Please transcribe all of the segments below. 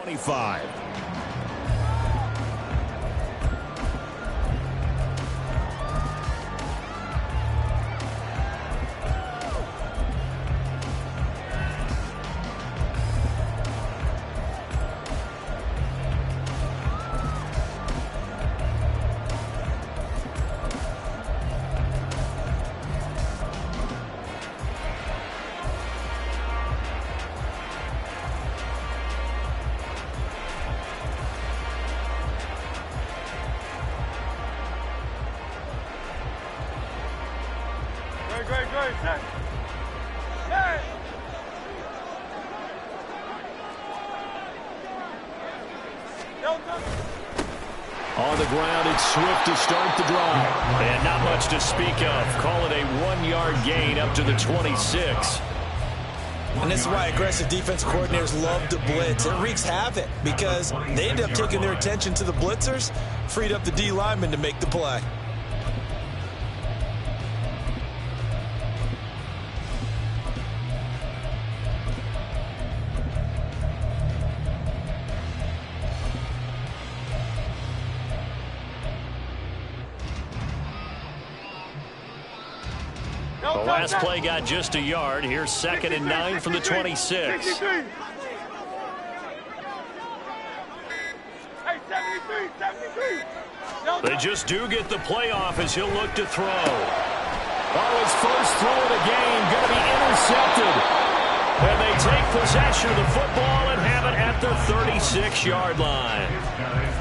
25. On the ground, it's Swift to start the drive. And not much to speak of. Call it a 1-yard gain up to the 26. And this is why aggressive defense coordinators love to blitz. It wreaks havoc because they end up taking their attention to the blitzers, freed up the D lineman to make the play. The last play got just a yard. Here's 2nd and 9 from the 26. They just do get the playoff as he'll look to throw. Oh, his first throw of the game going to be intercepted. And they take possession of the football and have it at the 36-yard line.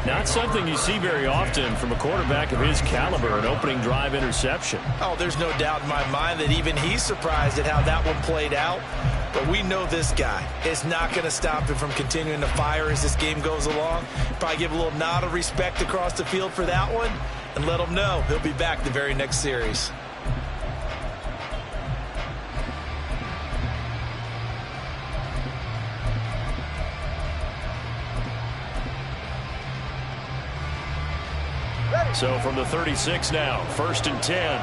Not something you see very often from a quarterback of his caliber, an opening drive interception. Oh, there's no doubt in my mind that even he's surprised at how that one played out. But we know this guy is not going to stop him from continuing to fire as this game goes along. Probably give a little nod of respect across the field for that one and let him know he'll be back the very next series. So from the 36 now, 1st and 10.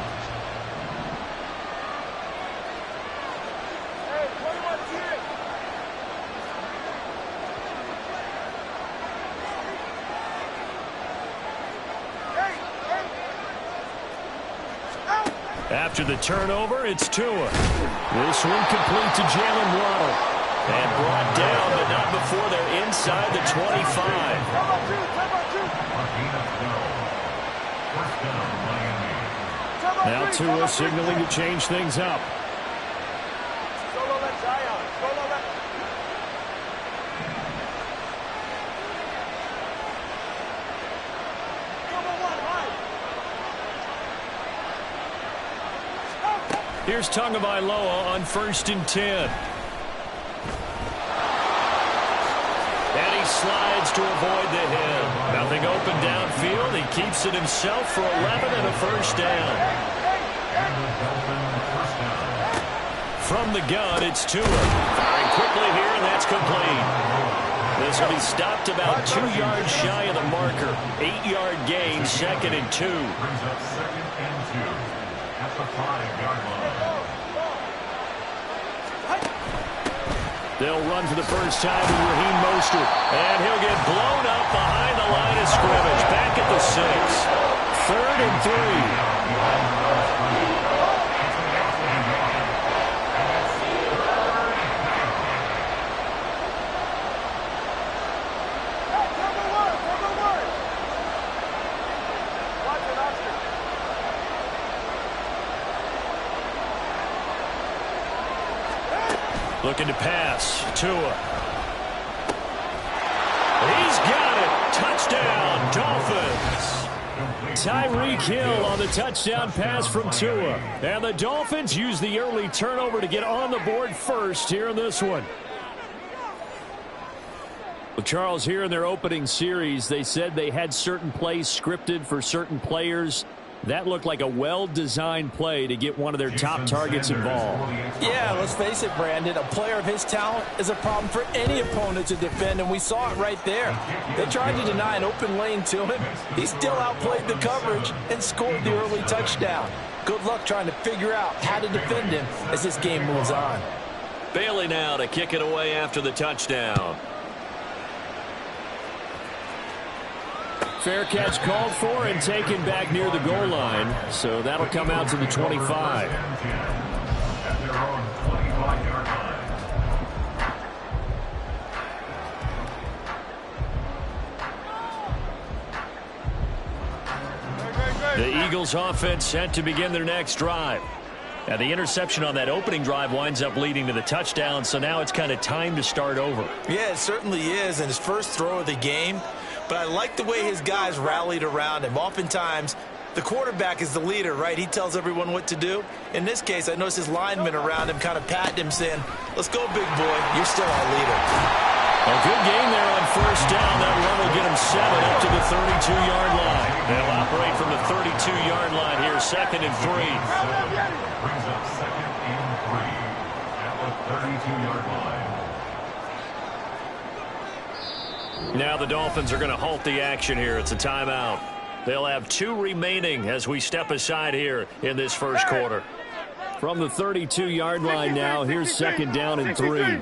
After the turnover, it's Tua. This one complete to Jalen Waddle. And brought down, but not before they're inside the 25. Now Tua signaling to change things up. Here's Tagovailoa on 1st and 10. And he slides to avoid the hit. Nothing open downfield. He keeps it himself for 11 and a first down. From the gun, it's Tua. Firing quickly here, and that's complete. This will be stopped about 2 yards shy of the marker. 8-yard gain, 2nd and 2. They'll run for the first time with Raheem Mostert. And he'll get blown up behind the line of scrimmage. Back at the 6. 3rd and 3. Looking to pass. Tua. He's got it. Touchdown, Dolphins. Tyreek Hill on the touchdown pass from Tua. And the Dolphins use the early turnover to get on the board first here in this one. Well, Charles, here in their opening series, they said they had certain plays scripted for certain players. That looked like a well-designed play to get one of their top targets involved. Yeah, let's face it, Brandon. A player of his talent is a problem for any opponent to defend, and we saw it right there. They tried to deny an open lane to him. He still outplayed the coverage and scored the early touchdown. Good luck trying to figure out how to defend him as this game moves on. Bailey now to kick it away after the touchdown. Fair catch called for and taken back near the goal line. So that'll come out to the 25. The Eagles offense set to begin their next drive. Now the interception on that opening drive winds up leading to the touchdown, so now it's kind of time to start over. Yeah, it certainly is, and his first throw of the game. But I like the way his guys rallied around him. Oftentimes, the quarterback is the leader, right? He tells everyone what to do. In this case, I noticed his linemen around him kind of patting him, saying, let's go, big boy. You're still our leader. A good gain there on first down. That run will get him 7 up to the 32-yard line. They'll operate from the 32-yard line here, 2nd and 3. Brings up 2nd and 3 at the 32-yard line. Now the Dolphins are going to halt the action here. It's a timeout. They'll have 2 remaining as we step aside here in this first quarter. From the 32-yard line now, here's 2nd down and 3.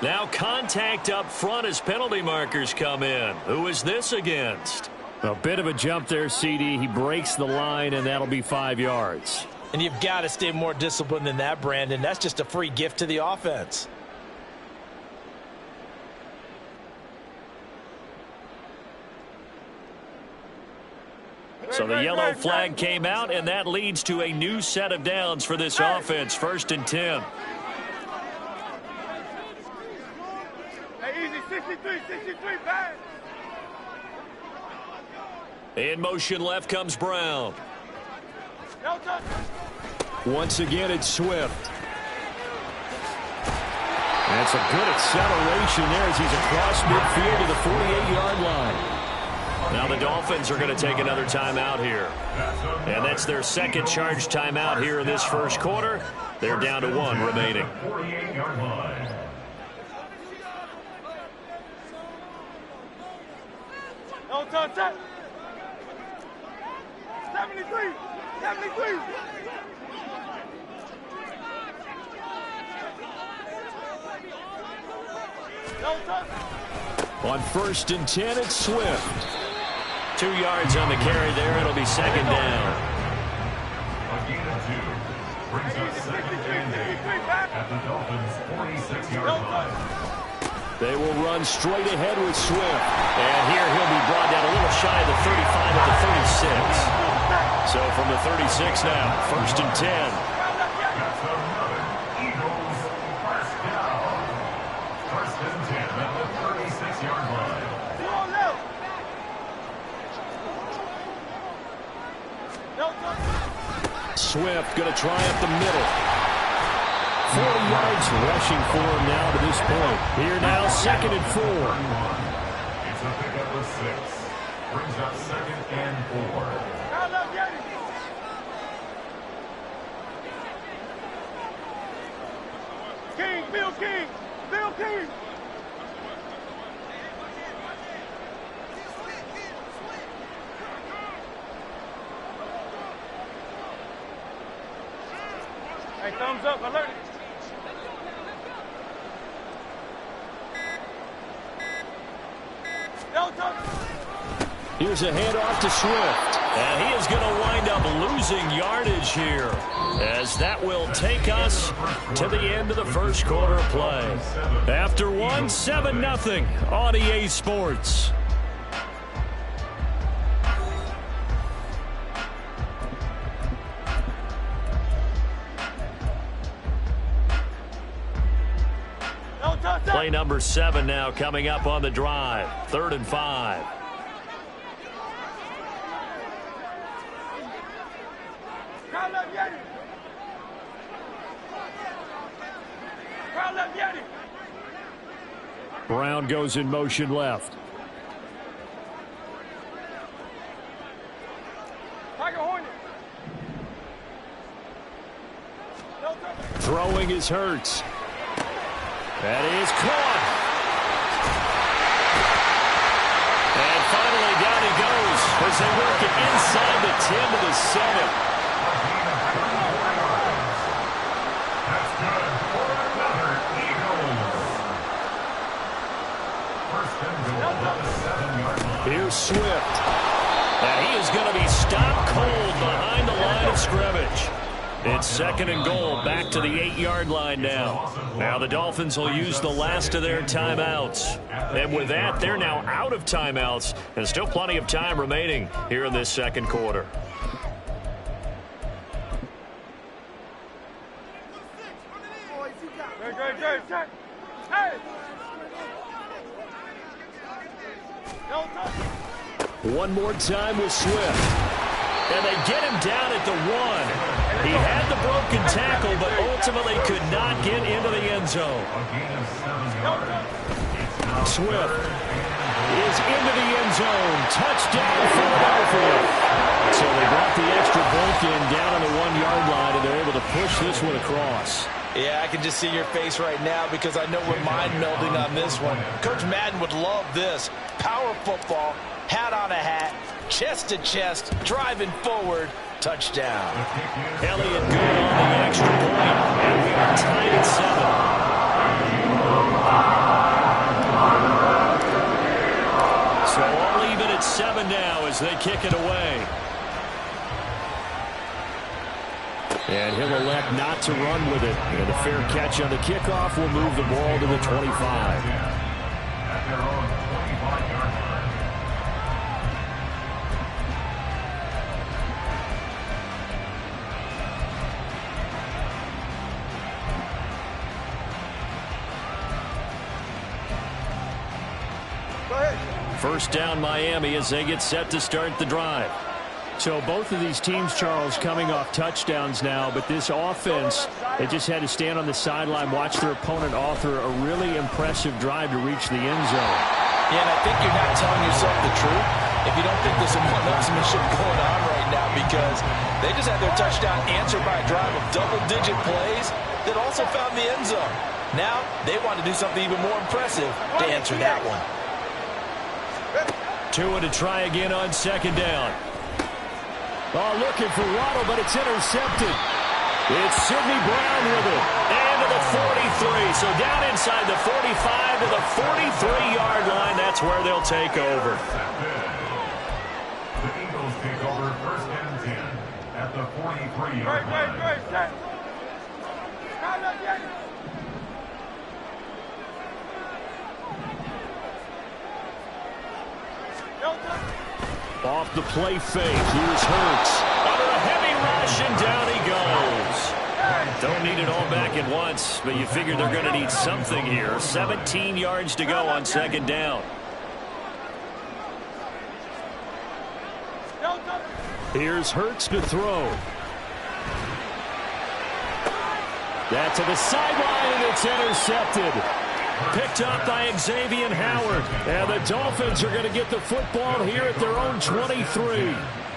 Now contact up front as penalty markers come in. Who is this against? A bit of a jump there, CD. He breaks the line, and that'll be 5 yards. And you've got to stay more disciplined than that, Brandon. That's just a free gift to the offense. So the yellow flag came out, and that leads to a new set of downs for this offense. 1st and 10. Hey, easy, 63, bang. In motion left comes Brown. Once again, it's Swift. That's a good acceleration there as he's across midfield to the 48-yard line. Now the Dolphins are going to take another timeout here. And that's their 2nd charge timeout here in this first quarter. They're down to 1 remaining. 48-yard line. No touch. 73. No touch. On 1st and 10, it's Swift. 2 yards on the carry there. It'll be 2nd down. A gain of 2. Brings up 2nd and 8 at the Dolphins' 46-yard line. They will run straight ahead with Swift. And here he'll be brought down a little shy of the 35 at the 36. So from the 36 now, 1st and 10. That's another Eagles first down. 1st and 10 at the 36-yard line. Swift going to try up the middle. 40 yards rushing for him now to this point. Here now, 2nd and 4. It's a pickup of 6. Brings up 2nd and 4. Bill King. Hey, thumbs up, alert it. Here's a handoff to Swift. And he is going to wind up losing yardage here, as that will take us to the end of the first quarter of play. After 1, 7-0 on EA Sports. Play number 7 now coming up on the drive. 3rd and 5. Brown goes in motion left. Throwing is Hurts. That is caught. And finally down he goes as they work it inside the 10 to the 7. That's good for another Eagles. Here's Swift. And he is going to be stopped cold behind the line of scrimmage. It's second and goal, back to the 8-yard line now. Now the Dolphins will use the last of their timeouts. And with that, they're now out of timeouts. And still plenty of time remaining here in this second quarter. One more time with Swift. And they get him down at the 1. He had the broken tackle, but ultimately could not get into the end zone. Swift is into the end zone. Touchdown, Philadelphia. So they brought the extra bulk in down on the 1-yard line, and they're able to push this one across. Yeah, I can just see your face right now because I know we're mind melding on this one. Coach Madden would love this. Power football, hat on a hat, chest to chest, driving forward, touchdown. Elliott good on the extra point, and we are tied at 7. So all even at 7 now as they kick it away. And he'll elect not to run with it. And a fair catch on the kickoff will move the ball to the 25. At their own 25-yard line. First down Miami as they get set to start the drive. So both of these teams, Charles, coming off touchdowns now, but this offense, they just had to stand on the sideline, watch their opponent author a really impressive drive to reach the end zone. Yeah, and I think you're not telling yourself the truth if you don't think there's some one-upsmanship going on right now, because they just had their touchdown answered by a drive of double-digit plays that also found the end zone. Now they want to do something even more impressive to answer that one. Tua to try again on second down. Oh, looking for Waddle, but it's intercepted. It's Sidney Brown with it. And to the 43. So down inside the 45 to the 43-yard line. That's where they'll take over. The Eagles take over first and 10 at the 43-yard line. Off the play fake. Here's Hurts. Under a heavy rush, and down he goes. Don't need it all back at once, but you figure they're going to need something here. 17 yards to go on second down. Here's Hurts to throw. That to the sideline, and it's intercepted. Picked up by Xavier Howard. And the Dolphins are going to get the football here at their own 23.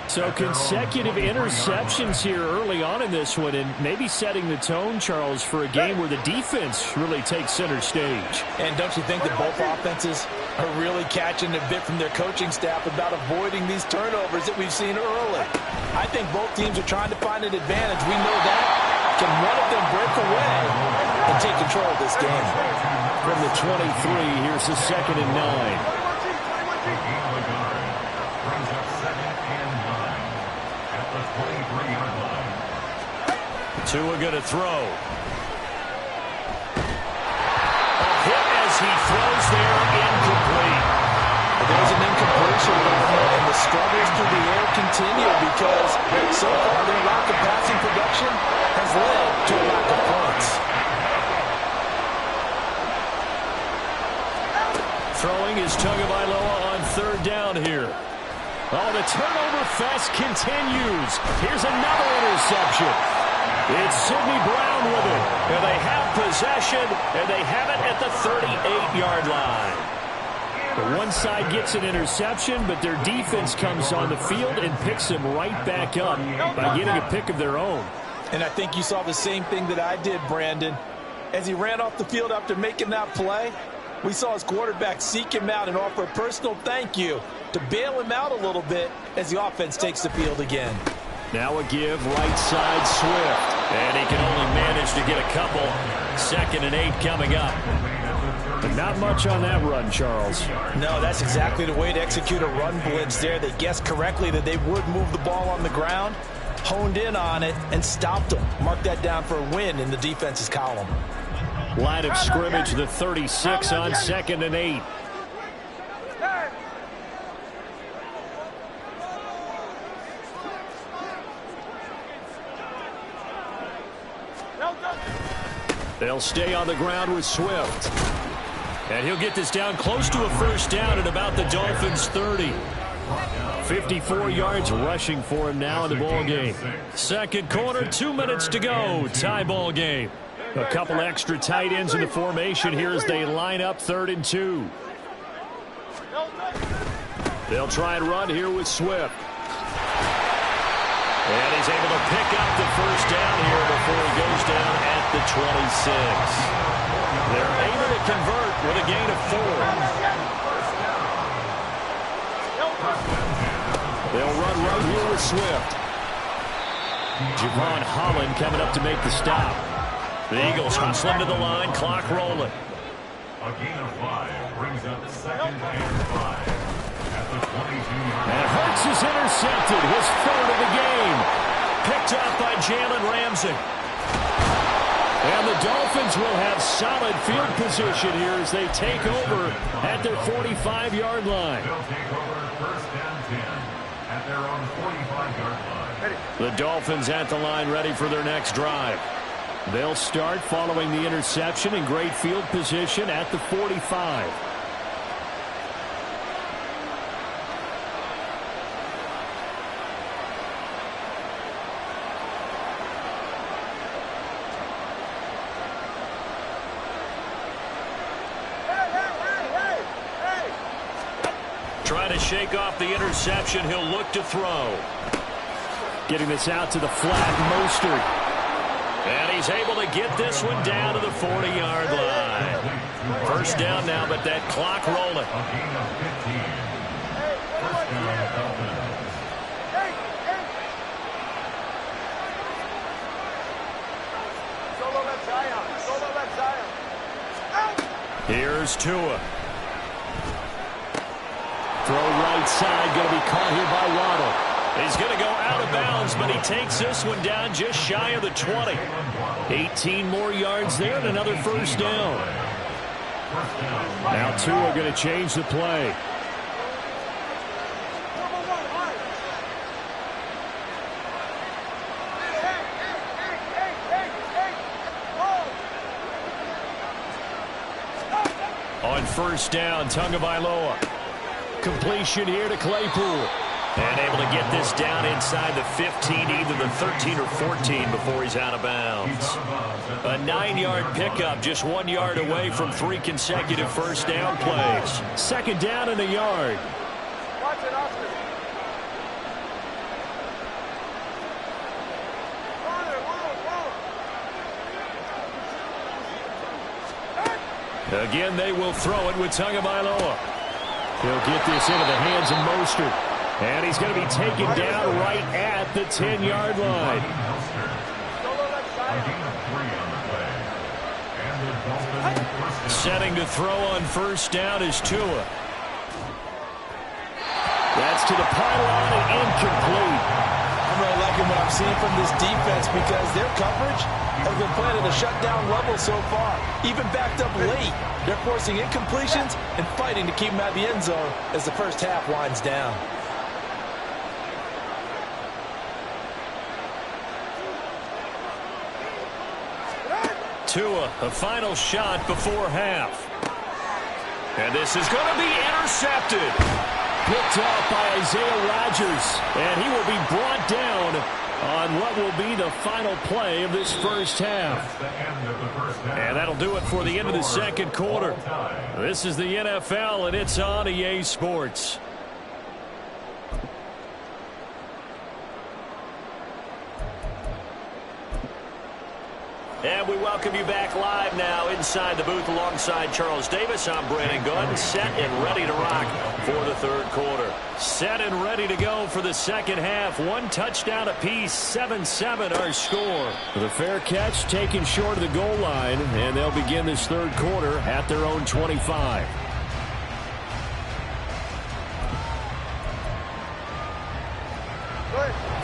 So consecutive interceptions here early on in this one, and maybe setting the tone, Charles, for a game where the defense really takes center stage. And don't you think that both offenses are really catching a bit from their coaching staff about avoiding these turnovers that we've seen early? I think both teams are trying to find an advantage. We know that. Can one of them break away and take control of this game? From the 23, here's the second and 9. Tua going to throw. A hit as he throws there, incomplete. There's an incompletion, and the struggles through the air continue because so far their lack of passing production has led to a lack of points. Throwing is Tagovailoa on third down here. Oh, the turnover fest continues. Here's another interception. It's Sidney Brown with it. And they have possession, and they have it at the 38-yard line. The one side gets an interception, but their defense comes on the field and picks them right back up by getting a pick of their own. And I think you saw the same thing that I did, Brandon. As he ran off the field after making that play, we saw his quarterback seek him out and offer a personal thank you to bail him out a little bit as the offense takes the field again. Now a give, right side, Swift. And he can only manage to get a couple. 2nd and 8 coming up. But not much on that run, Charles. No, that's exactly the way to execute a run blitz there. They guessed correctly that they would move the ball on the ground, honed in on it, and stopped them. Mark that down for a win in the defense's column. Line of scrimmage, the 36 on 2nd and 8. They'll stay on the ground with Swift. And he'll get this down close to a first down at about the Dolphins' 30. 54 yards rushing for him now in the ball game. Second quarter, 2 minutes to go. Tie ball game. A couple extra tight ends in the formation here as they line up 3rd and 2. They'll try and run here with Swift. And he's able to pick up the first down here before he goes down at the 26. They're able to convert with a gain of 4. They'll run right here with Swift. Javon Holland coming up to make the stop. The Eagles hustling to the line, clock rolling. A gain of 5 brings up 2nd and 5 at the 22-yard line. And Hurts is intercepted, his 3rd of the game. Picked up by Jalen Ramsey. And the Dolphins will have solid field position here as they take over at their 45-yard line. They'll take over 1st and 10 at their own 45-yard line. The Dolphins at the line ready for their next drive. They'll start following the interception in great field position at the 45. Trying to shake off the interception. He'll look to throw. Getting this out to the flat, Mostert. And he's able to get this one down to the 40-yard line. First down now, but that clock rolling. A gain of 15. First down, Dolphins. Here's Tua. Throw right side, going to be caught here by Waddle. He's going to go out of bounds, but he takes this one down just shy of the 20. 18 more yards there and another first down. Now Tua going to change the play. On first down, Tagovailoa. Completion here to Claypool. And able to get this down inside the 15, either the 13 or 14 before he's out of bounds. A 9-yard pickup, just 1 yard away from 3 consecutive first down plays. Second down and a yard. Watch it, Austin. Again, they will throw it with Tagovailoa. He'll get this into the hands of Mostert. And he's going to be taken down right at the 10-yard line. Setting to throw on first down is Tua. That's to the pylon and incomplete. I'm really liking what I'm seeing from this defense because their coverage has been playing at a shutdown level so far. Even backed up late, they're forcing incompletions and fighting to keep them at the end zone as the first half winds down. Tua, a final shot before half. And this is going to be intercepted. Picked off by Isaiah Rodgers. And he will be brought down on what will be the final play of this first half. And that'll do it for the end of the second quarter. This is the NFL, and it's on EA Sports. And we welcome you back live now inside the booth alongside Charles Davis. I'm Brandon Gunn, set and ready to rock for the third quarter. Set and ready to go for the second half. One touchdown apiece, 7-7 our score. The fair catch taken short of the goal line, and they'll begin this third quarter at their own 25.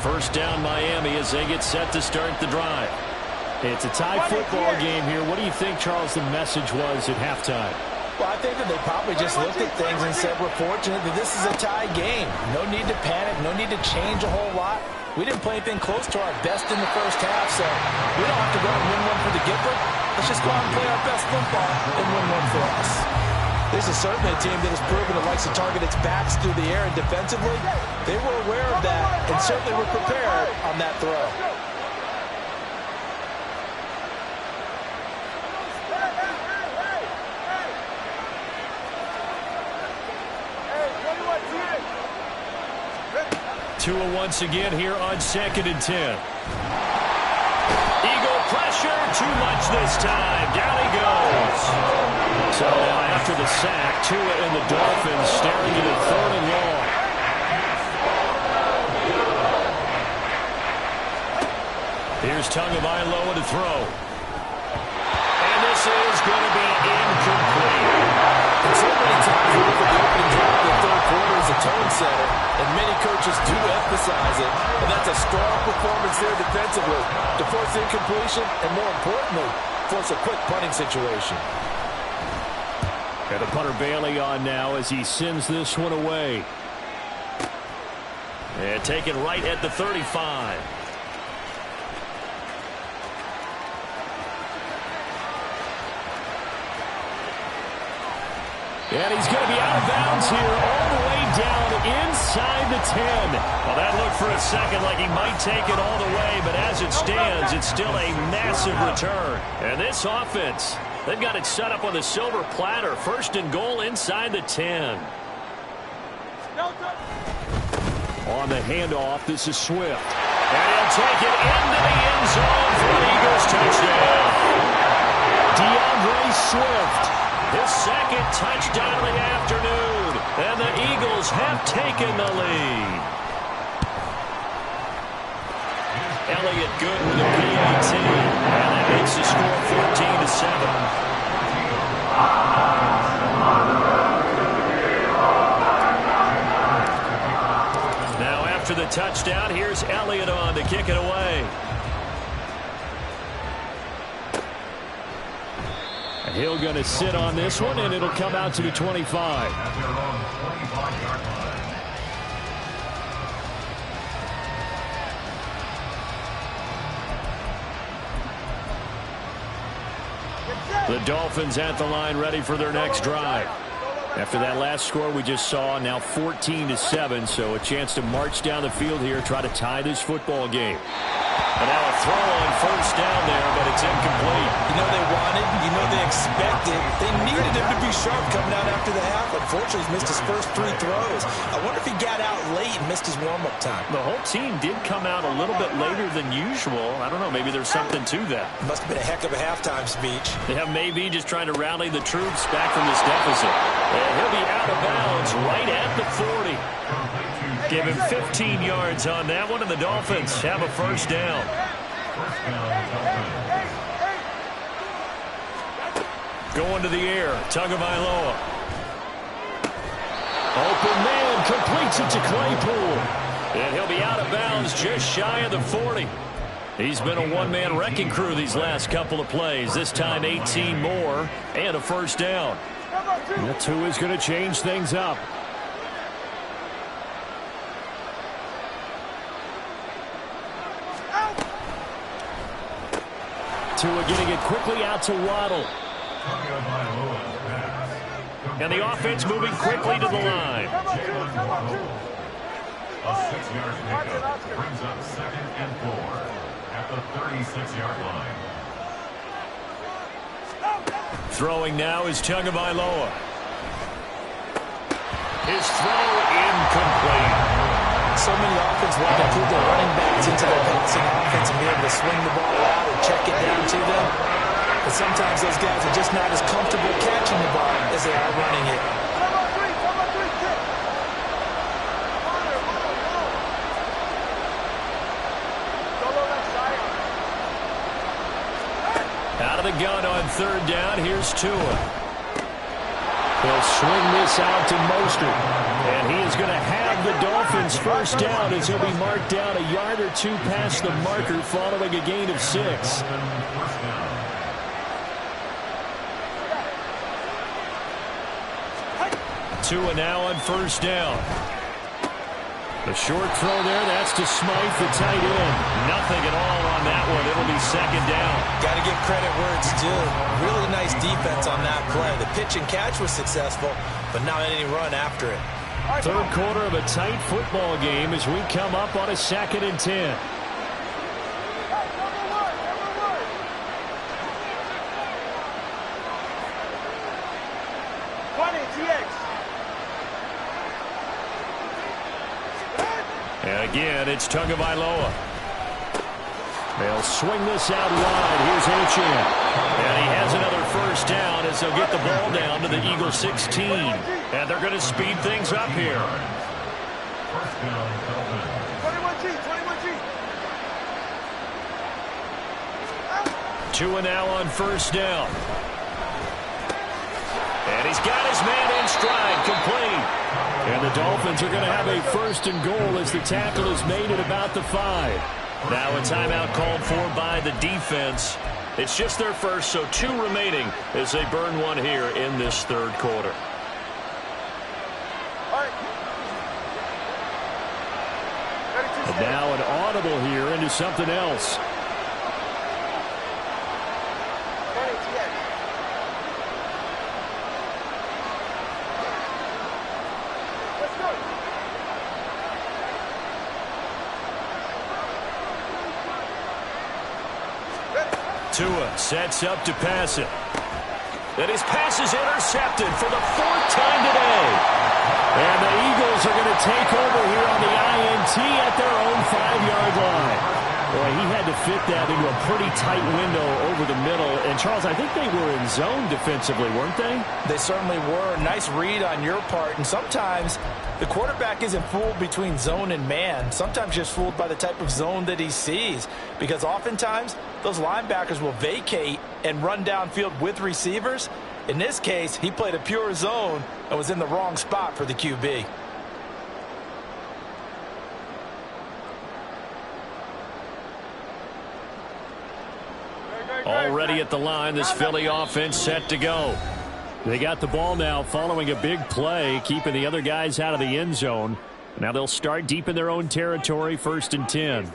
First down Miami as they get set to start the drive. It's a tie football game here. What do you think, Charles, the message was at halftime? Well, I think that they probably just looked at things and said, we're fortunate that this is a tie game. No need to panic. No need to change a whole lot. We didn't play anything close to our best in the first half, so we don't have to go and win one for the Gipper. Let's just go out and play our best football and win one for us. This is certainly a team that has proven it likes to target its backs through the air, and defensively, they were aware of that and certainly were prepared on that throw. Tua once again here on 2nd and 10. Eagle pressure, too much this time. Down he goes. So after the sack, Tua and the Dolphins staring into 3rd and long. Here's Tagovailoa to throw. And this is going to be incomplete. And so many times we look at the opening drive of the third quarter as a tone setter, and many coaches do emphasize it, and that's a strong performance there defensively to force incompletion and, more importantly, force a quick punting situation. And the punter Bailey on now as he sends this one away. And taken right at the 35. And he's going to be out of bounds here all the way down inside the 10. Well, that looked for a second like he might take it all the way, but as it stands, it's still a massive return. And this offense, they've got it set up on the silver platter. 1st and goal inside the 10. On the handoff, this is Swift. And he'll take it into the end zone for an Eagles touchdown. DeAndre Swift. His 2nd touchdown of the afternoon, and the Eagles have taken the lead. Elliott good with a PAT, and that makes the score 14-7. Now after the touchdown, here's Elliott on to kick it away. Hill going to sit on this one, and it'll come out to the 25. At their own 25-yard line. The Dolphins at the line ready for their next drive. After that last score we just saw, now 14-7, so a chance to march down the field here, try to tie this football game. And now a throw on 1st down there, but it's incomplete. You know they wanted, you know they expected. They needed him to be sharp coming out after the half. Unfortunately, he's missed his first 3 throws. I wonder if he got out late and missed his warm-up time. The whole team did come out a little bit later than usual. I don't know, maybe there's something to that. Must have been a heck of a halftime speech. Yeah, maybe just trying to rally the troops back from this deficit. And he'll be out of bounds right at the 40. Give him 15 yards on that one, and the Dolphins have a 1st down. Going to the air, Tagovailoa. Open man, completes it to Claypool. And he'll be out of bounds just shy of the 40. He's been a one-man wrecking crew these last couple of plays. This time 18 more and a 1st down. That's who is going to change things up. Tua getting it quickly out to Waddle. And the offense moving quickly to the line. A 6-yard pickup brings up 2nd and 4 at the 36-yard line. Throwing now is Tagovailoa. His throw incomplete. so many offenses want to include their running backs into their passing offense and be able to swing the ball out or check it down to them. But sometimes those guys are just not as comfortable catching the ball as they are running it. Out of the gun on third down. Here's Tua. He'll swing this out to Mostert. And he is going to have the Dolphins first down as he'll be marked down a yard or two past the marker following a gain of 6. Tua now on first down. The short throw there, that's to Smythe, the tight end. Nothing at all on that one. It'll be second down. Got to give credit where it's due. Really nice defense on that play. The pitch and catch was successful, but not any run after it. Third quarter of a tight football game as we come up on a 2nd and 10. And again, it's Tagovailoa. They'll swing this out wide. Here's Achane. And he has another first down as they'll get the ball down to the Eagles 16. And they're going to speed things up here. 21G, 21G. Tua now on first down. And he's got his man in stride, complete. And the Dolphins are going to have a first and goal as the tackle is made at about the 5. Now a timeout called for by the defense. It's just their first, so 2 remaining as they burn one here in this third quarter. And now an audible here into something else. Tua sets up to pass it. And his pass is intercepted for the 4th time today. And the Eagles are going to take over here on the INT at their own 5-yard line. Boy, he had to fit that into a pretty tight window over the middle. And, Charles, I think they were in zone defensively, weren't they? They certainly were. Nice read on your part. And sometimes the quarterback isn't fooled between zone and man. Sometimes just fooled by the type of zone that he sees. Because oftentimes those linebackers will vacate and run downfield with receivers. In this case, he played a pure zone and was in the wrong spot for the QB. Already at the line, this Philly offense set to go. They got the ball now following a big play, keeping the other guys out of the end zone. Now they'll start deep in their own territory, 1st and 10.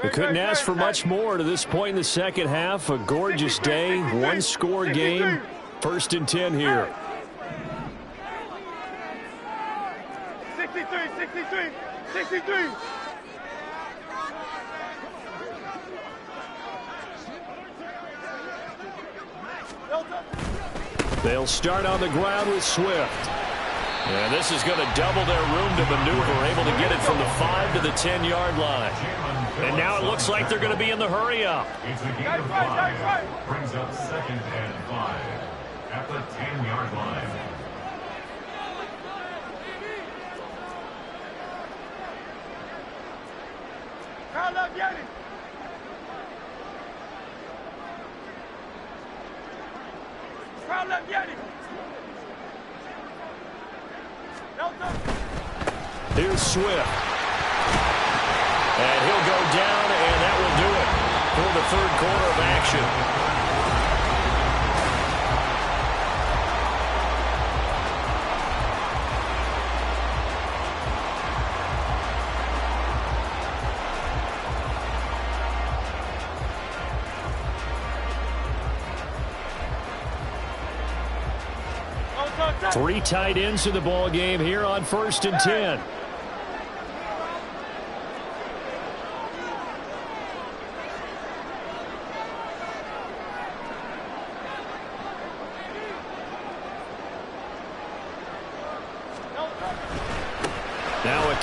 We couldn't ask for much more to this point in the second half. A gorgeous day, 1-score game. 1st and 10 here. 63. They'll start on the ground with Swift. And this is going to double their room to maneuver, able to get it from the 5 to the 10-yard line. And now it looks like they're going to be in the hurry-up. It's a gain of 5. Brings up 2nd and 5 at the 10-yard line. Here's Swift. And he'll go down, and that will do it for the third quarter of action. Three tight ends in the ball game here on 1st and 10.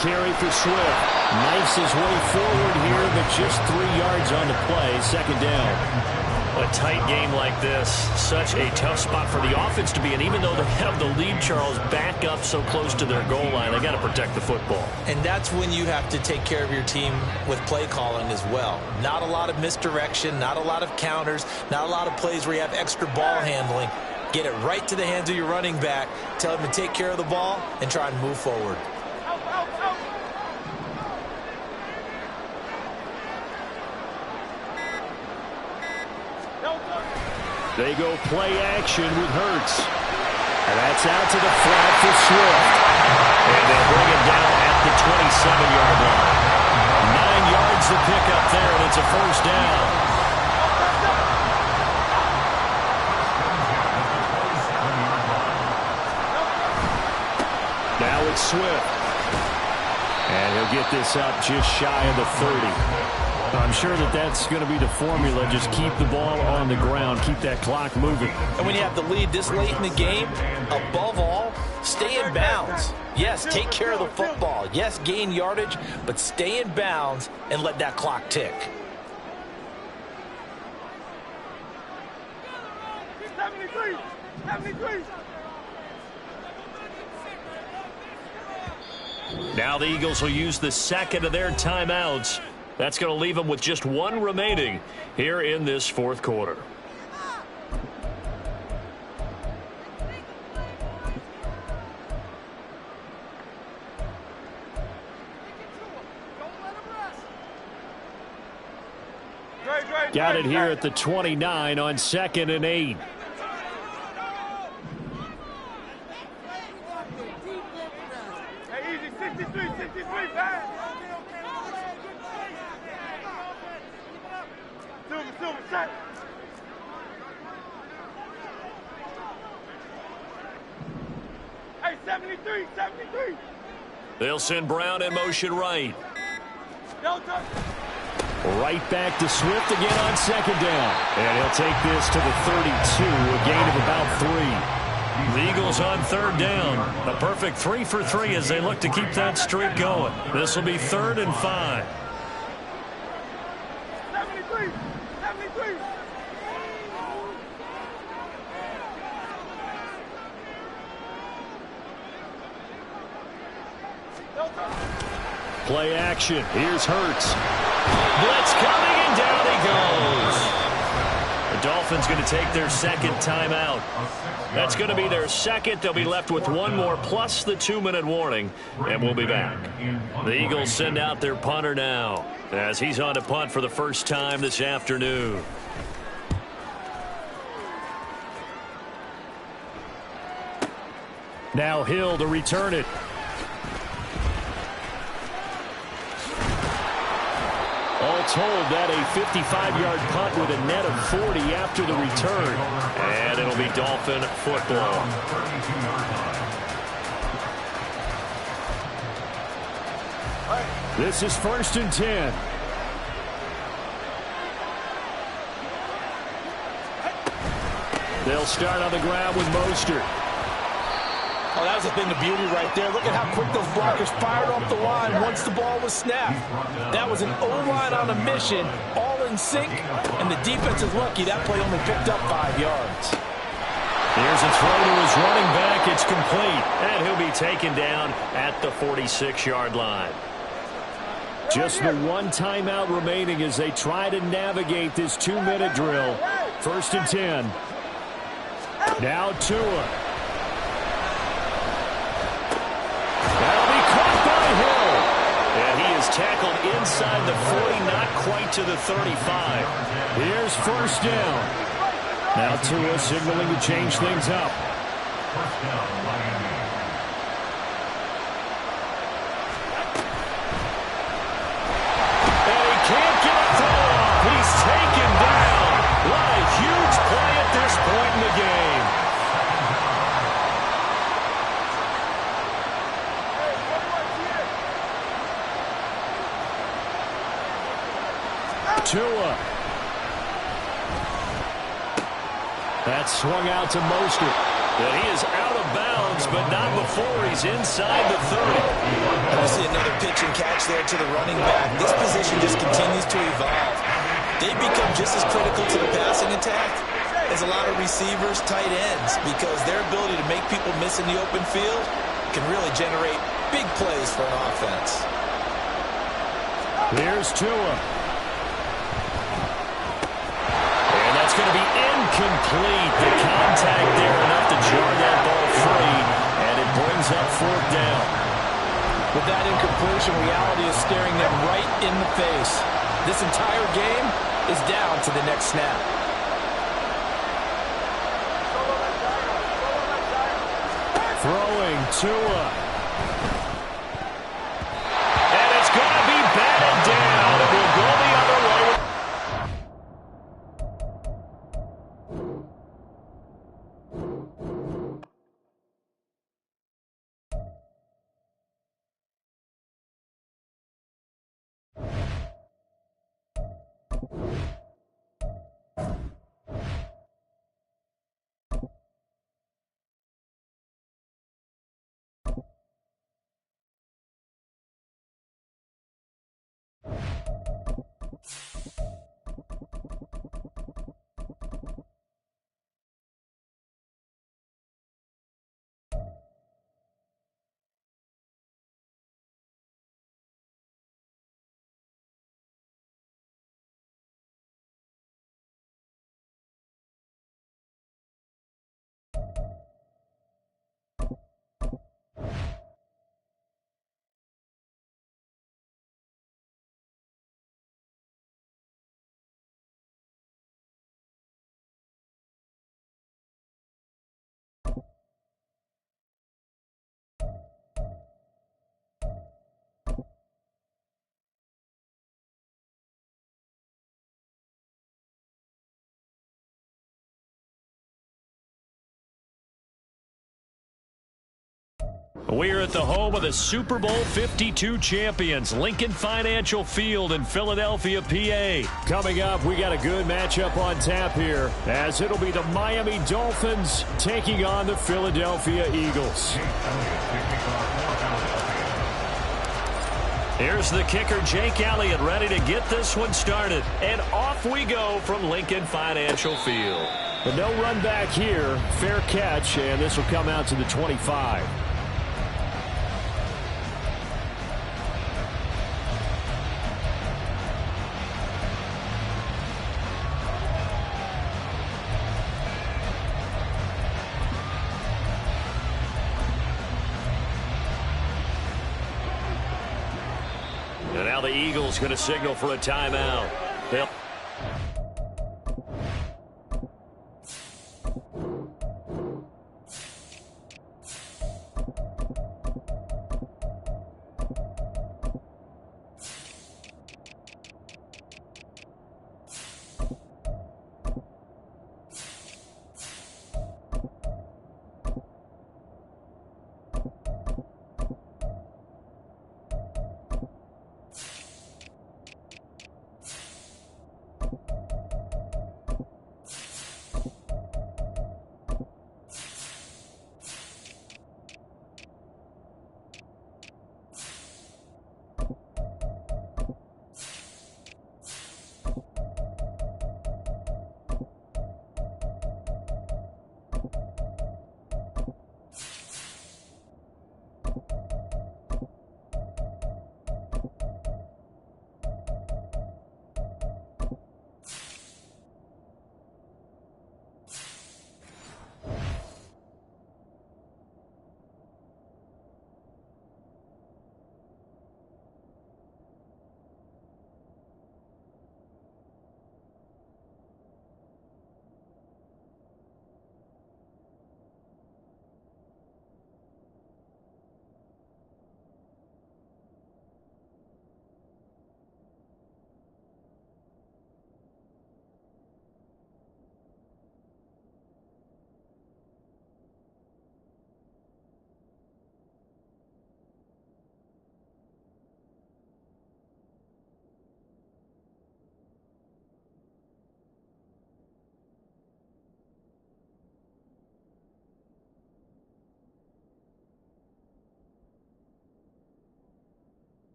carry for Swift. Knifes his way forward here, but just 3 yards on the play. Second down. A tight game like this, such a tough spot for the offense to be in. Even though they have the lead, Charles, back up so close to their goal line, they got to protect the football. And that's when you have to take care of your team with play calling as well. Not a lot of misdirection, not a lot of counters, not a lot of plays where you have extra ball handling. Get it right to the hands of your running back, tell him to take care of the ball, and try and move forward. They go play action with Hurts. And that's out to the flat for Swift. And they'll bring him down at the 27-yard line. 9 yards to pick up there, and it's a first down. Now it's Swift. And he'll get this up just shy of the 30. I'm sure that that's going to be the formula. Just keep the ball on the ground. Keep that clock moving. And when you have the lead this late in the game, above all, stay in bounds. Yes, take care of the football. Yes, gain yardage, but stay in bounds and let that clock tick. 73! 73! Now the Eagles will use the second of their timeouts. That's going to leave them with just 1 remaining here in this fourth quarter. Got it here at the 29 on 2nd and 8. Hey, easy, 63, 63, back. Silver, set. Hey, 73, 73. They'll send Brown in motion right. Delta. Right back to Swift again on 2nd down. And he'll take this to the 32, a gain of about 3. The Eagles on 3rd down. A perfect 3 for 3 as they look to keep that streak going. This will be 3rd and 5. 73, 73. Play action. Here's Hurts. Blitz coming, and down he goes. The Dolphins going to take their second timeout. That's going to be their second. They'll be left with 1 more plus the 2-minute warning, and we'll be back. The Eagles send out their punter now as he's on to punt for the first time this afternoon. Now Hill to return it. All told, that a 55-yard punt with a net of 40 after the return. And it'll be Dolphin football. This is 1st and 10. They'll start on the ground with Mostert. Oh, that was a thing of beauty right there. Look at how quick those blockers fired off the line once the ball was snapped. That was an O-line on a mission, all in sync, and the defense is lucky that play only picked up 5 yards. Here's a throw to his running back. It's complete, and he'll be taken down at the 46-yard line. Just the 1 timeout remaining as they try to navigate this 2-minute drill. 1st and 10. Now Tua. Tackled inside the 40, not quite to the 35. Here's 1st down. Now Tua signaling to change things up. And he can't get a throw off. He's taken down. What a huge play at this point in the game. Tua. That swung out to Mostert. And he is out of bounds, but not before he's inside the 30. And we see another pitch and catch there to the running back. This position just continues to evolve. They become just as critical to the passing attack as a lot of receivers, tight ends, because their ability to make people miss in the open field can really generate big plays for an offense. Here's Tua. And that's going to be incomplete. The contact there enough to jar that ball free, and it brings up 4th down. With that incompletion, reality is staring them right in the face. This entire game is down to the next snap. Throwing Tua. And it's going to be batted down. It will go the other way. We're at the home of the Super Bowl 52 champions, Lincoln Financial Field in Philadelphia, PA. Coming up, we got a good matchup on tap here, as it'll be the Miami Dolphins taking on the Philadelphia Eagles. Here's the kicker, Jake Elliott, ready to get this one started. And off we go from Lincoln Financial Field. But no run back here. Fair catch, and this will come out to the 25. And now the Eagles going to signal for a timeout. They'll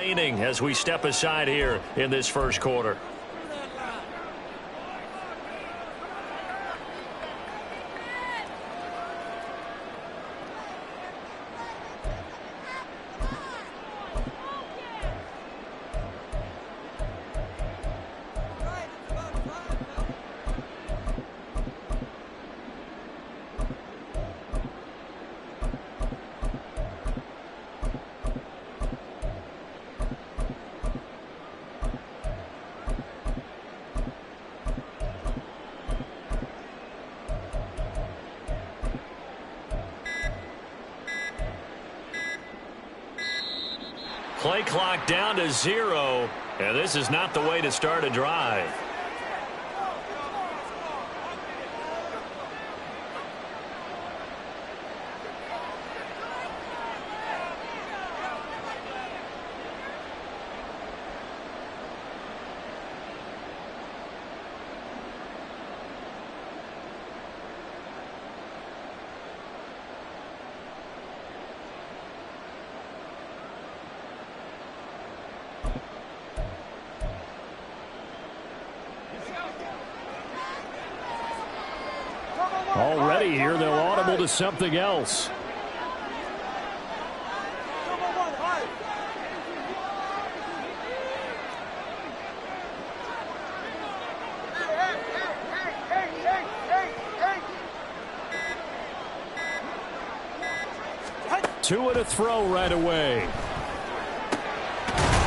remaining as we step aside here in this first quarter. Play clock down to 0, and this is not the way to start a drive. Already here, they'll audible to something else. Two at a throw right away.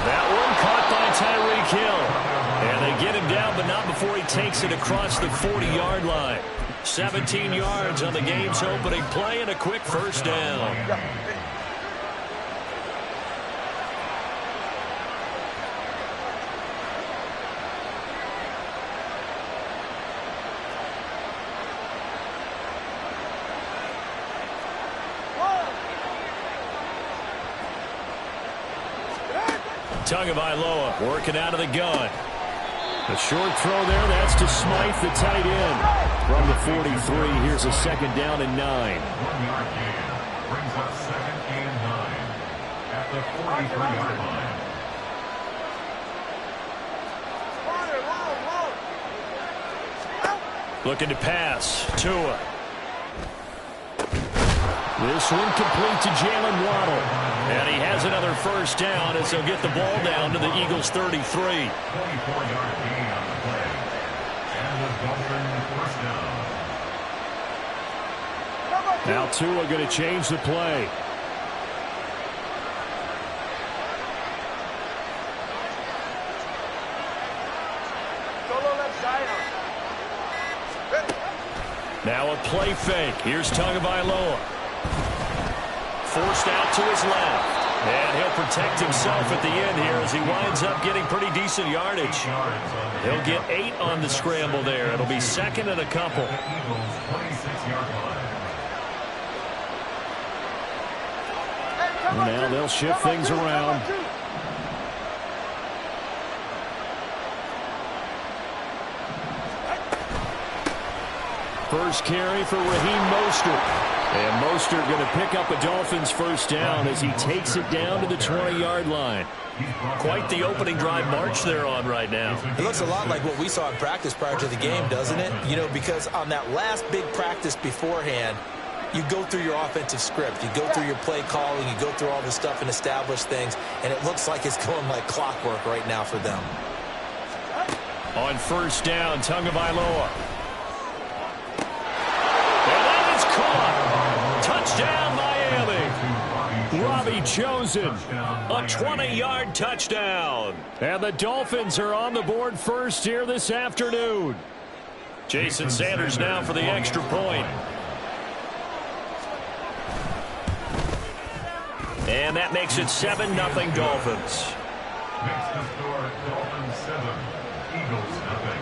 That one caught by Tyreek Hill. And they get him down, but not before he takes it across the 40-yard line. 17 yards on the game's opening play and a quick first down. Tagovailoa working out of the gun. A short throw there. That's to Smythe, the tight end. From the 43, here's a second down and 9. 1-yard gain brings up 2nd and 9 at the 43-yard line. Looking to pass. Tua. This one complete to Jalen Waddle. And he has another first down as they'll get the ball down to the Eagles' 33. 24-yard gain on the play. And the Dolphins first down. Now Tua going to change the play. Now a play fake. Here's Tagovailoa. Forced out to his left. And he'll protect himself at the end here as he winds up getting pretty decent yardage. He'll get 8 on the scramble there. It'll be second and a couple. Now they'll shift things around. First carry for Raheem Mostert. And Mostert going to pick up a Dolphins first down as he takes it down to the 20-yard line. Quite the opening drive march they're on right now. It looks a lot like what we saw in practice prior to the game, doesn't it? You know, because on that last big practice beforehand, you go through your offensive script. You go through your play calling. You go through all the stuff and establish things. And it looks like it's going like clockwork right now for them. On first down, Tagovailoa. Touchdown, Miami. Robbie Chosen, a 20-yard touchdown. And the Dolphins are on the board first here this afternoon. Jason Sanders now for the extra point. And that makes it 7-0 Dolphins. Makes the score Dolphins 7, Eagles 0.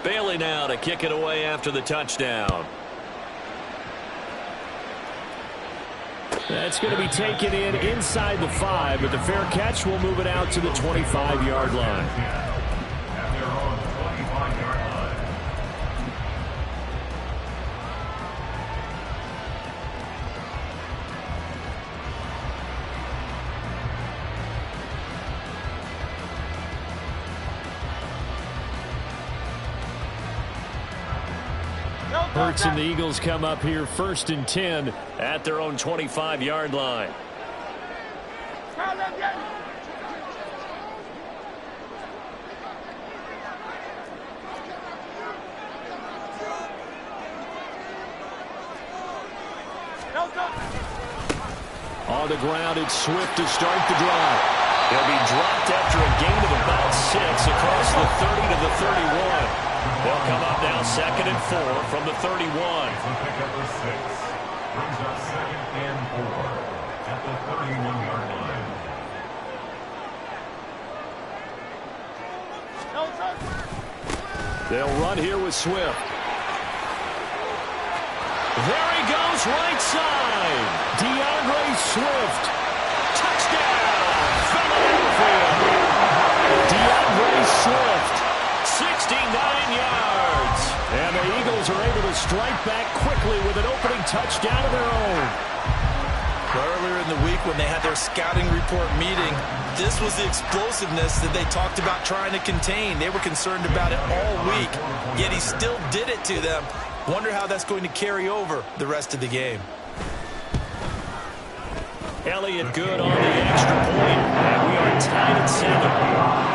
Bailey now to kick it away after the touchdown. That's going to be taken in inside the 5, but the fair catch will move it out to the 25-yard line. At their own 25-yard line. Hurts and the Eagles come up here 1st and 10 at their own 25-yard line. On the ground, it's Swift to start the drive. He'll be dropped after a gain of about 6 across the 30 to the 31. They'll come up now 2nd and 4 from the 31. Pick up the 6. Brings up 2nd and 4 at the 31-yard line. They'll run here with Swift. There he goes, right side. DeAndre Swift. Touchdown, Philadelphia. DeAndre Swift, 69 yards. And the Eagles are able to strike back quickly with an opening touchdown of their own. Earlier in the week when they had their scouting report meeting, this was the explosiveness that they talked about trying to contain. They were concerned about it all week, yet he still did it to them. Wonder how that's going to carry over the rest of the game. Elliott good on the extra point, and we are tied at 7.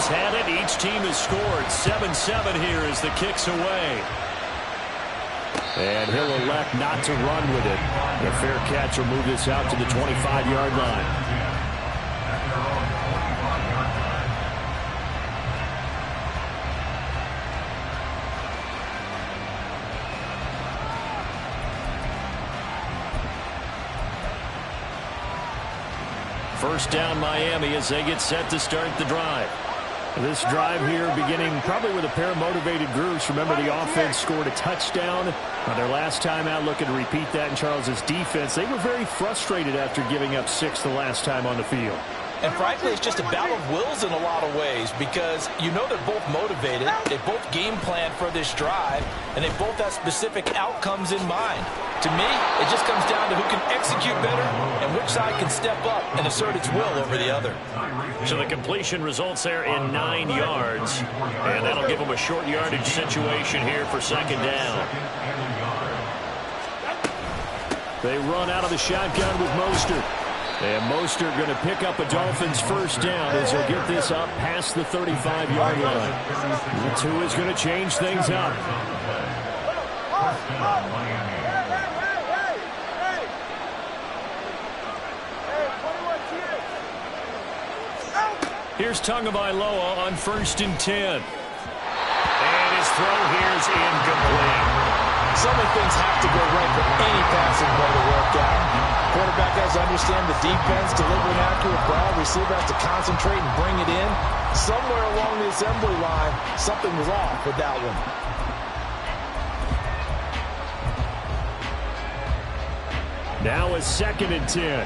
Had it. Each team has scored. 7-7 here as the kick's away. And he'll elect not to run with it. The fair catch will move this out to the 25-yard line. First down Miami as they get set to start the drive. This drive here beginning probably with a pair of motivated groups. Remember, the offense scored a touchdown on their last time out. Looking to repeat that in Charles's defense. They were very frustrated after giving up 6 the last time on the field. And frankly, it's just a battle of wills in a lot of ways because you know they're both motivated. They both game plan for this drive, and they both have specific outcomes in mind. To me, it just comes down to who can execute better and which side can step up and assert its will over the other. So the completion results there in 9 yards, and that'll give them a short yardage situation here for 2nd down. They run out of the shotgun with Mostert. And Mostert going to pick up a Dolphins first down as he'll get this up past the 35-yard line. The 2 is going to change things up. Here's Tagovailoa on 1st and 10. And his throw here is incomplete. So many things have to go right for any passing play to work out. Quarterback has to understand the defense, deliver an accurate ball. Receiver has to concentrate and bring it in. Somewhere along the assembly line, something was off with that one. Now a 2nd and 10.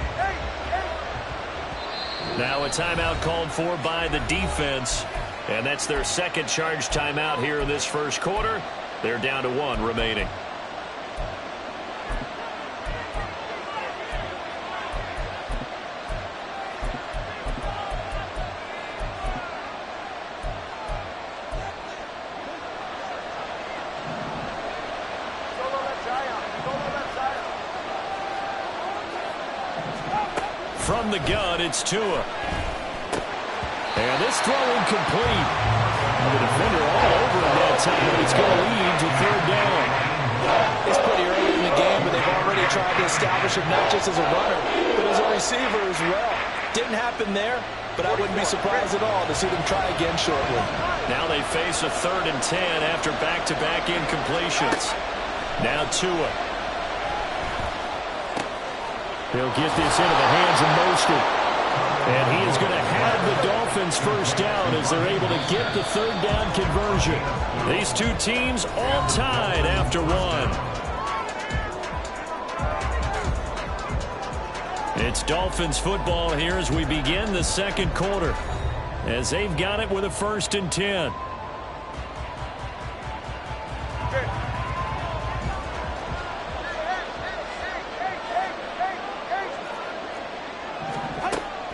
Now a timeout called for by the defense. And that's their 2nd charge timeout here in this first quarter. They're down to 1 remaining. From the gun, it's Tua. And this throw incomplete. The defender all over him that time, but it's going to lead to 3rd down. It's pretty early in the game, but they've already tried to establish him not just as a runner, but as a receiver as well. Didn't happen there, but I wouldn't be surprised at all to see them try again shortly. Now they face a 3rd and 10 after back-to-back incompletions. Now Tua. He'll get this into the hands of Mostert. And he is going to have the Dolphins first down as they're able to get the third down conversion. These two teams all tied after one. It's Dolphins football here as we begin the second quarter, as they've got it with a 1st and 10.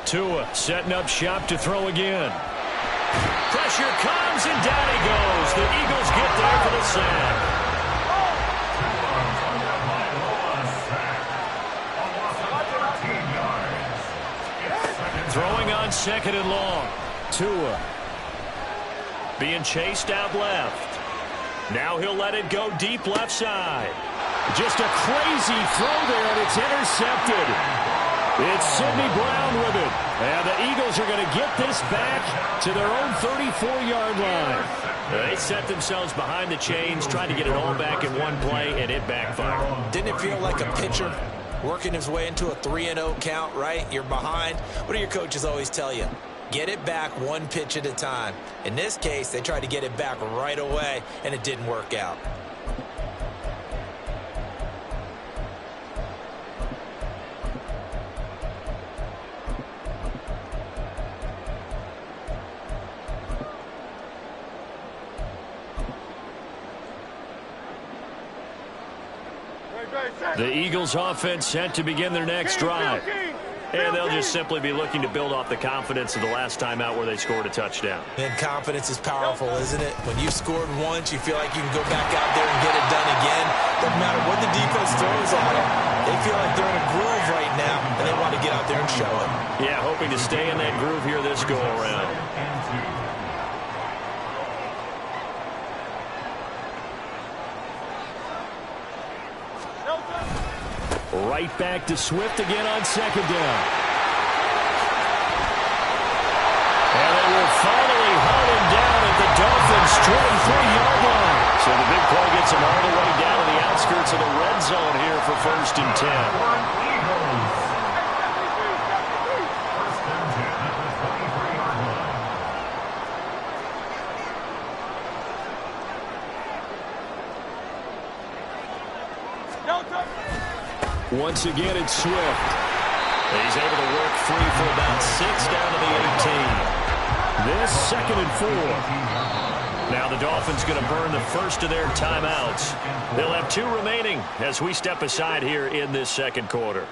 Tua setting up shop to throw again. Pressure comes, and down he goes. The Eagles get there for the sack. Throwing on 2nd and long. Tua being chased out left. Now he'll let it go deep left side. Just a crazy throw there, and it's intercepted. It's Sidney Brown with it. And the Eagles are going to get this back to their own 34-yard line. They set themselves behind the chains, trying to get it all back in one play, and it backfired. Didn't it feel like a pitcher working his way into a 3-0 count, right? You're behind. What do your coaches always tell you? Get it back one pitch at a time. In this case, they tried to get it back right away, and it didn't work out. The Eagles offense set to begin their next drive. And they'll just simply be looking to build off the confidence of the last time out where they scored a touchdown. And confidence is powerful, isn't it? When you've scored once, you feel like you can go back out there and get it done again. Doesn't matter what the defense throws at them. They feel like they're in a groove right now, and they want to get out there and show it. Yeah, hoping to stay in that groove here this go-around. Right back to Swift again on 2nd down. And they will finally haul him down at the Dolphins' 23-yard line. So the big play gets him all the way down to the outskirts of the red zone here for 1st and 10. Once again, it's Swift. He's able to work free for about 6 down to the 18. This 2nd and 4. Now the Dolphins going to burn the first of their timeouts. They'll have 2 remaining as we step aside here in this second quarter.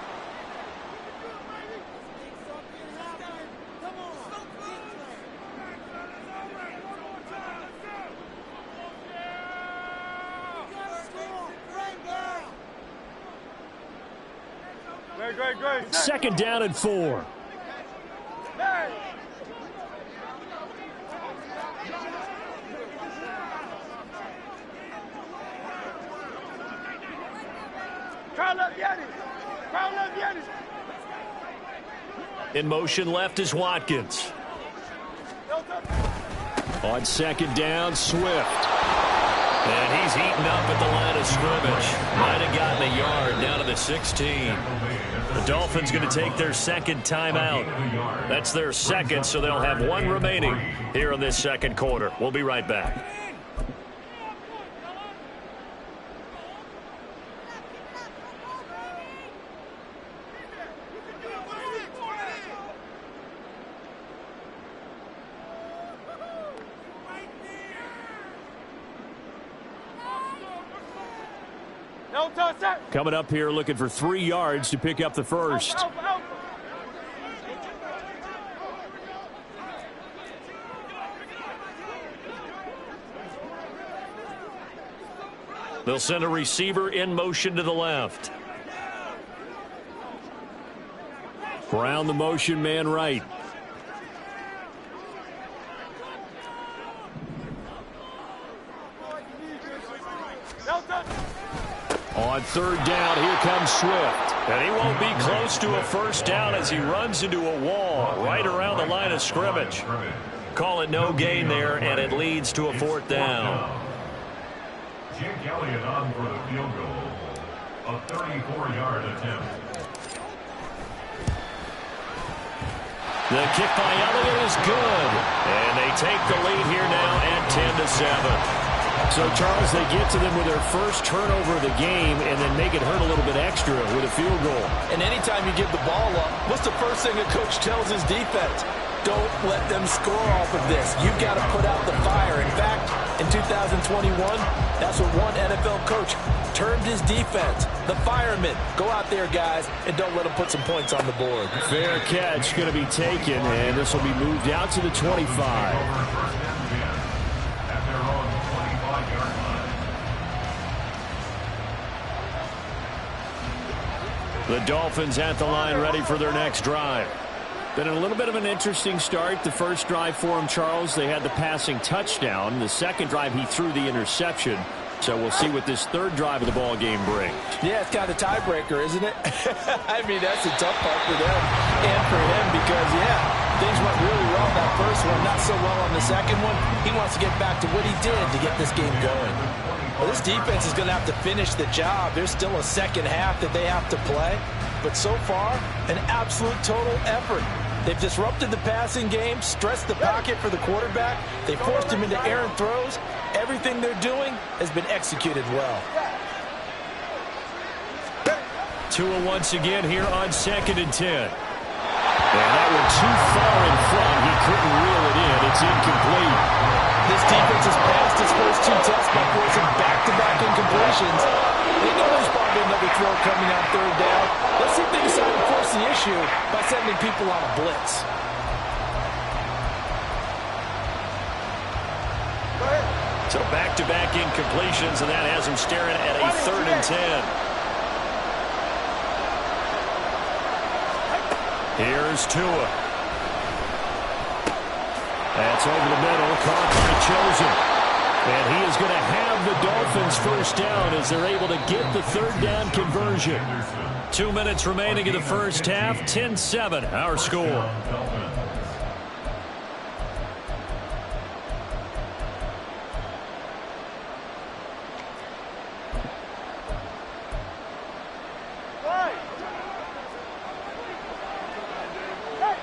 Great. 2nd down and 4. In motion left is Watkins. On 2nd down, Swift. And he's eaten up at the line of scrimmage. Might have gotten a yard down to the 16. The Dolphins going to take their 2nd timeout. That's their 2nd, so they'll have 1 remaining here in this second quarter. We'll be right back. Coming up here looking for 3 yards to pick up the first. They'll send a receiver in motion to the left. Brown the motion man right. On 3rd down, here comes Swift. And he won't be close to a first down as he runs into a wall right around the line of scrimmage. Call it no gain there, and it leads to a 4th down. Jake Elliott on for the field goal. A 34-yard attempt. The kick by Elliott is good. And they take the lead here now at 10-7. So, Charles, they get to them with their first turnover of the game and then make it hurt a little bit extra with a field goal. And anytime you give the ball up, what's the first thing a coach tells his defense? Don't let them score off of this. You've got to put out the fire. In fact, in 2021, that's what one NFL coach termed his defense. The firemen. Go out there, guys, and don't let them put some points on the board. Fair catch going to be taken, and this will be moved out to the 25. The Dolphins at the line ready for their next drive. Been a little bit of an interesting start. The first drive for him, Charles, they had the passing touchdown. The second drive, he threw the interception. So we'll see what this third drive of the ball game brings. Yeah, it's kind of a tiebreaker, isn't it? I mean, that's a tough part for them and for him because, yeah, things went really well that first one, not so well on the second one. He wants to get back to what he did to get this game going. Well, this defense is going to have to finish the job. There's still a second half that they have to play. But so far, an absolute total effort. They've disrupted the passing game, stressed the pocket for the quarterback. They forced him into errant throws. Everything they're doing has been executed well. Tua once again here on 2nd and 10. And that went too far in front. He couldn't reel it in. It's incomplete. This defense has passed its first two tests by forcing back-to-back incompletions. They know there's probably another throw coming on third down. Let's see if they decide to force the issue by sending people on a blitz. So back-to-back incompletions, and that has him staring at a 3rd and 10. Here's Tua. That's over the middle, caught by Chosen. And he is going to have the Dolphins first down as they're able to get the third down conversion. 2 minutes remaining in the first half, 10-7, our score.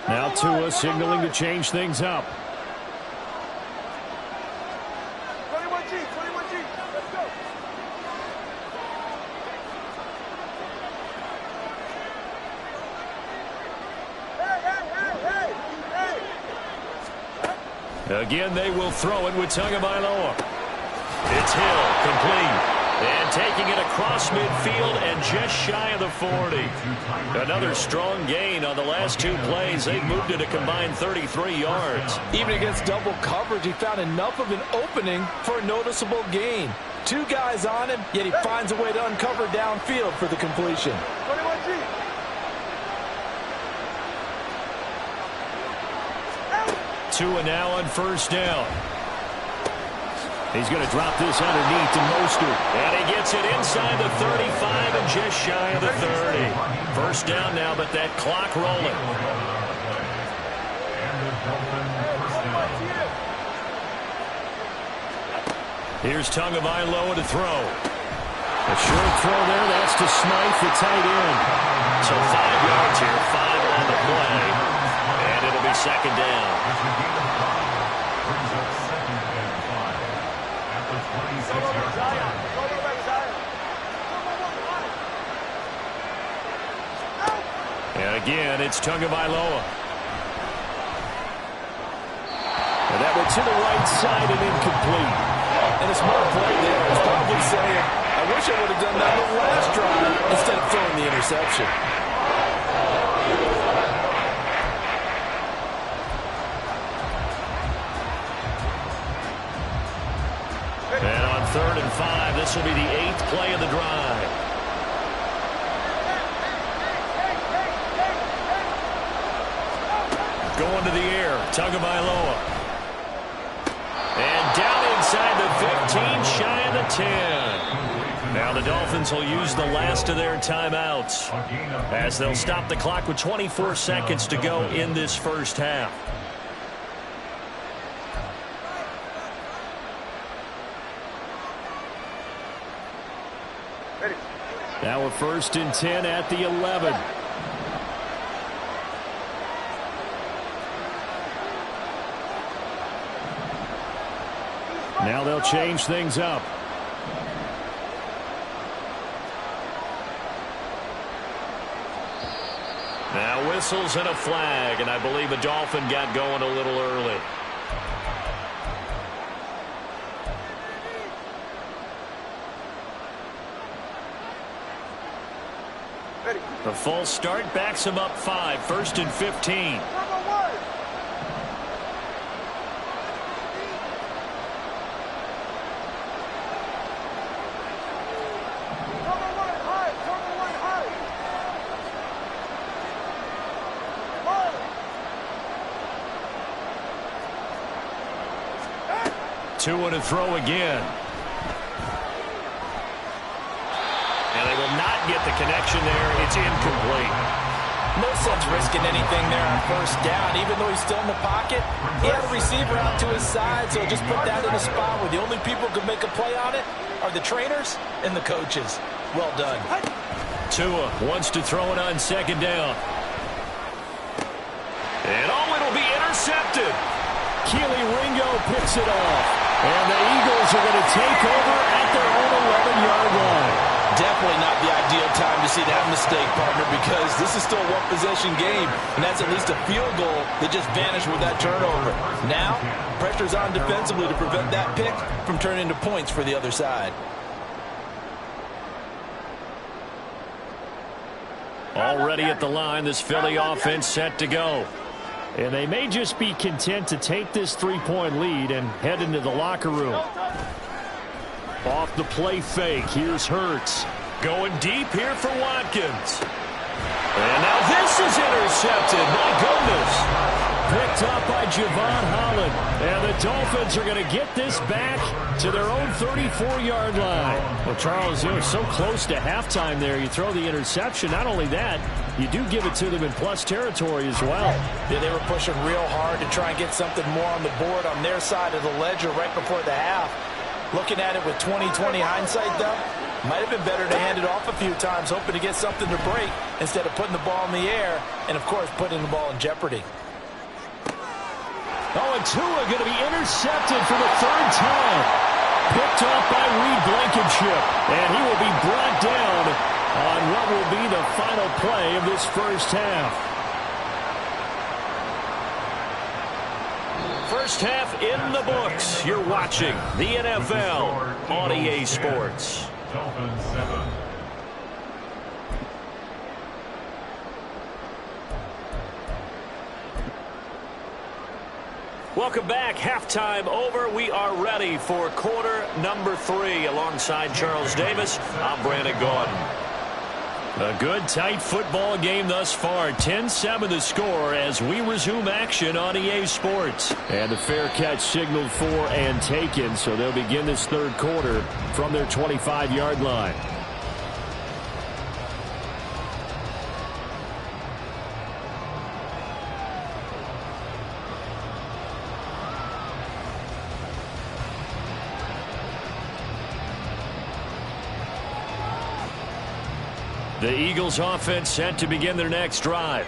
Now Tua signaling to change things up. 21G, 21G, let's go. Again, they will throw it with Tagovailoa. It's Hill, complete. And taking it across midfield and just shy of the 40. Another strong gain on the last two plays. They've moved it a combined 33 yards. Even against double coverage, he found enough of an opening for a noticeable gain. Two guys on him, yet he finds a way to uncover downfield for the completion. 21G. Tua now on first down. He's going to drop this underneath to Mostert. And he gets it inside the 35 and just shy of the 30. First down now, but that clock rolling. Here's Tagovailoa to throw. A short throw there. That's to Smythe, the tight end. So 5 yards here, 5 on the play. And it'll be second down. And again, it's Tagovailoa. And that went to the right side and incomplete. And a smart play there. He's probably saying, I wish I would have done that the last drive instead of throwing the interception. And on 3rd and 5, this will be the 8th play of the drive. Going to the air, Tagovailoa. And down inside the 15, shy of the 10. Now the Dolphins will use the last of their timeouts as they'll stop the clock with 24 seconds to go in this first half. Now a 1st and 10 at the 11. Now they'll change things up. Now whistles and a flag, and I believe the Dolphin got going a little early. The false start backs him up 5, 1st and 15. Twan to throw again. And they will not get the connection there. It's incomplete. No sense risking anything there on 1st down. Even though he's still in the pocket, he had a receiver out to his side, so just put that in a spot where the only people who can make a play on it are the trainers and the coaches. Well done. Tua wants to throw it on 2nd down. And it'll be intercepted. Keely Ringo picks it off. And the Eagles are going to take over at their own 11-yard line. Definitely not the ideal time to see that mistake, partner, because this is still a one-possession game, and that's at least a field goal that just vanished with that turnover. Now, pressure's on defensively to prevent that pick from turning into points for the other side. Already at the line, this Philly offense set to go. And they may just be content to take this 3-point lead and head into the locker room. Off the play fake, here's Hurts. Going deep here for Watkins. And now this is intercepted. My goodness. Picked up by Javon Holland. And the Dolphins are going to get this back to their own 34-yard line. Well, Charles, you were so close to halftime there. You throw the interception. Not only that, you do give it to them in plus territory as well. Yeah, they were pushing real hard to try and get something more on the board on their side of the ledger right before the half. Looking at it with 20/20 hindsight, though, might have been better to hand it off a few times, hoping to get something to break instead of putting the ball in the air and, of course, putting the ball in jeopardy. Oh, and Tua going to be intercepted for the 3rd time. Picked off by Reed Blankenship, and he will be brought down on what will be the final play of this 1st half. First half in the books. You're watching the NFL on EA Sports. Dolphins 7. Welcome back. Halftime over. We are ready for quarter number 3. Alongside Charles Davis, I'm Brandon Gordon. A good, tight football game thus far. 10-7 the score as we resume action on EA Sports. And the fair catch signaled for and taken, so they'll begin this 3rd quarter from their 25-yard line. The Eagles offense set to begin their next drive.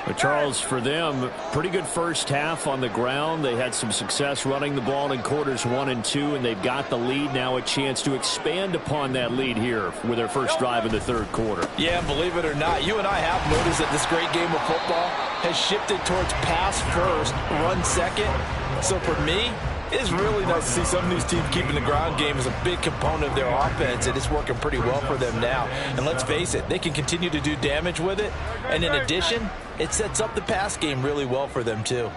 But Charles, for them, pretty good first half on the ground. They had some success running the ball in quarters 1 and 2, and they've got the lead now, a chance to expand upon that lead here with their first drive in the 3rd quarter. Yeah, believe it or not, you and I have noticed that this great game of football has shifted towards pass first, run second. So for me, it's really nice to see some of these teams keeping the ground game as a big component of their offense, and it's working pretty well for them now. And let's face it, they can continue to do damage with it. And in addition, it sets up the pass game really well for them too.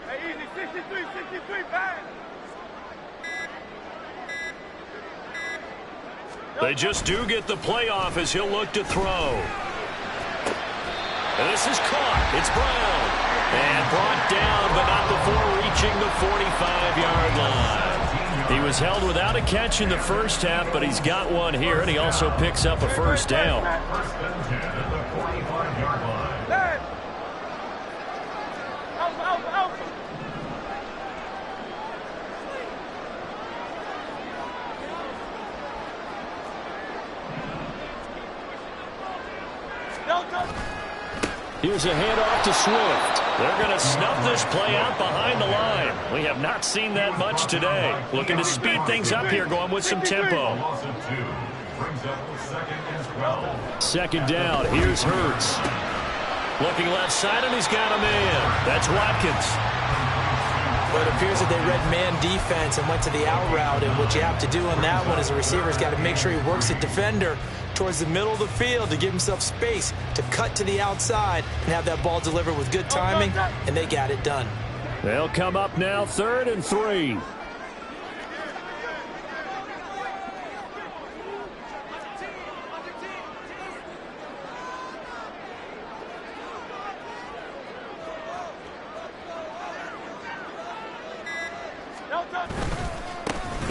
Hey, easy, 63, bang! They just do get the playoff as he'll look to throw. And this is caught. It's Brown. And brought down, but not before reaching the 45-yard line. He was held without a catch in the first half, but he's got one here, and he also picks up a first down. First and 10 at the 45-yard line. Hey! Out! Here's a handoff to Swift. They're going to snuff this play out behind the line. We have not seen that much today. Looking to speed things up here, going with some tempo. Second down. Here's Hurts. Looking left side, and he's got a man. That's Watkins. Well, it appears that they read man defense and went to the out route, and what you have to do on that one is a receiver's got to make sure he works the defender towards the middle of the field to give himself space to cut to the outside and have that ball delivered with good timing, and they got it done. They'll come up now 3rd and 3.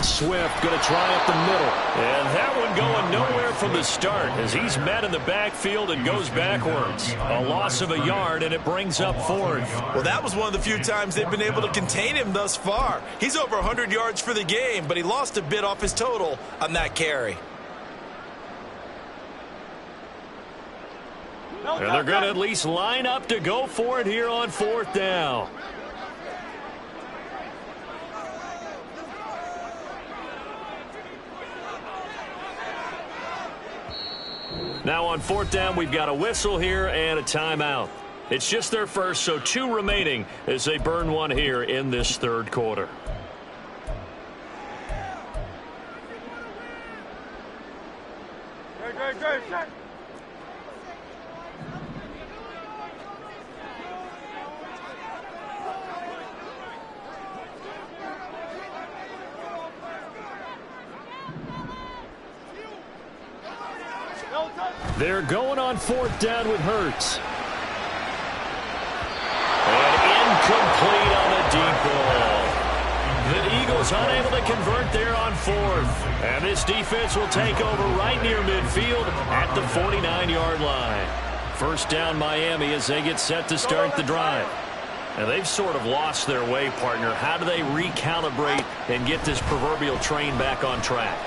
Swift going to try up the middle. And that one going nowhere from the start as he's met in the backfield and goes backwards. A loss of a yard, and it brings up 4th. Well, that was one of the few times they've been able to contain him thus far. He's over 100 yards for the game, but he lost a bit off his total on that carry. And they're going to at least line up to go for it here on 4th down. Now on 4th down, we've got a whistle here and a timeout. It's just their first, so 2 remaining as they burn one here in this 3rd quarter. Go, shot. They're going on 4th down with Hurts. And incomplete on a deep ball. The Eagles unable to convert there on 4th. And this defense will take over right near midfield at the 49-yard line. First down Miami as they get set to start the drive. And they've sort of lost their way, partner. How do they recalibrate and get this proverbial train back on track?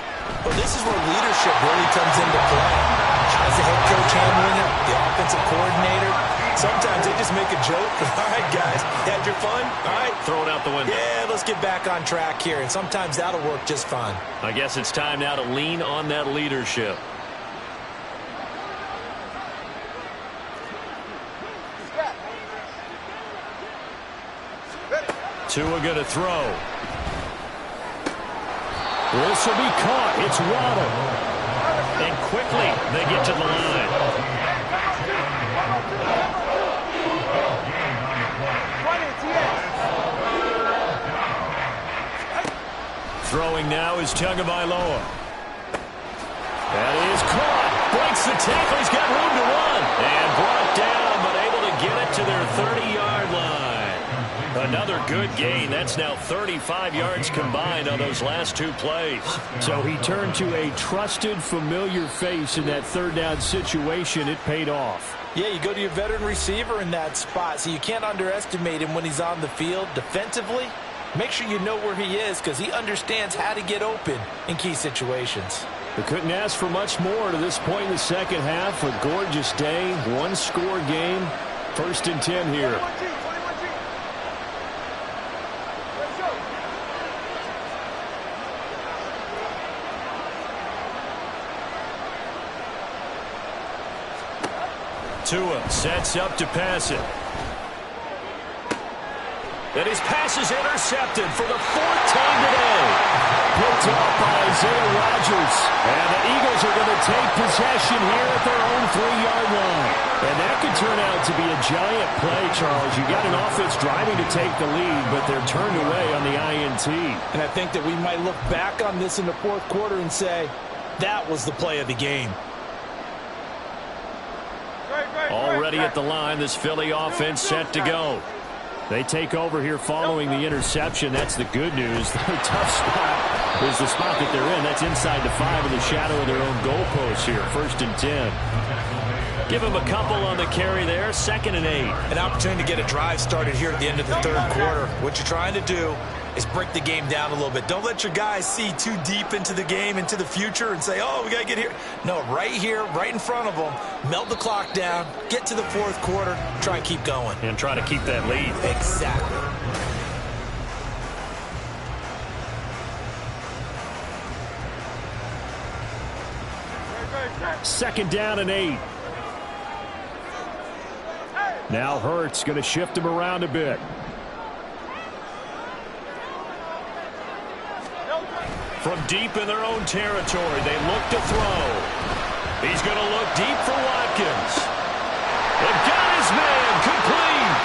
Well, this is where leadership really comes into play. How's the head coach handling it? The offensive coordinator? Sometimes they just make a joke. All right, guys, you had your fun? All right. Throw it out the window. Yeah, let's get back on track here. And sometimes that'll work just fine. I guess it's time now to lean on that leadership. Tua going to throw. This will be caught. It's Waddle. And quickly they get to the line. Throwing now is Tagovailoa. That is caught. Breaks the tackle. He's got room to run. And brought down, but able to get it to their 30-yard line. Another good gain. That's now 35 yards combined on those last 2 plays. So he turned to a trusted, familiar face in that 3rd down situation. It paid off. Yeah, you go to your veteran receiver in that spot, so you can't underestimate him when he's on the field defensively. Make sure you know where he is because he understands how to get open in key situations. They couldn't ask for much more to this point in the second half. A gorgeous day, 1-score game. 1st and 10 here. Tua sets up to pass it. And his pass is intercepted for the 4th time today. Picked off by Isaiah Rodgers. And the Eagles are going to take possession here at their own 3-yard line. And that could turn out to be a giant play, Charles. You got an offense driving to take the lead, but they're turned away on the INT. And I think that we might look back on this in the 4th quarter and say, that was the play of the game. Already at the line, this Philly offense set to go. They take over here following the interception. That's the good news. Their tough spot is the spot that they're in. That's inside the 5 in the shadow of their own goalpost here. 1st and 10. Give them a couple on the carry there. 2nd and 8. An opportunity to get a drive started here at the end of the 3rd quarter. What you're trying to do is break the game down a little bit. Don't let your guys see too deep into the game, into the future, and say, oh, we got to get here. No, right here, right in front of them, melt the clock down, get to the fourth quarter, try and keep going. And try to keep that lead. Exactly. Second down and 8. Now Hurts going to shift him around a bit. From deep in their own territory, they look to throw. He's going to look deep for Watkins. They've got his man, complete.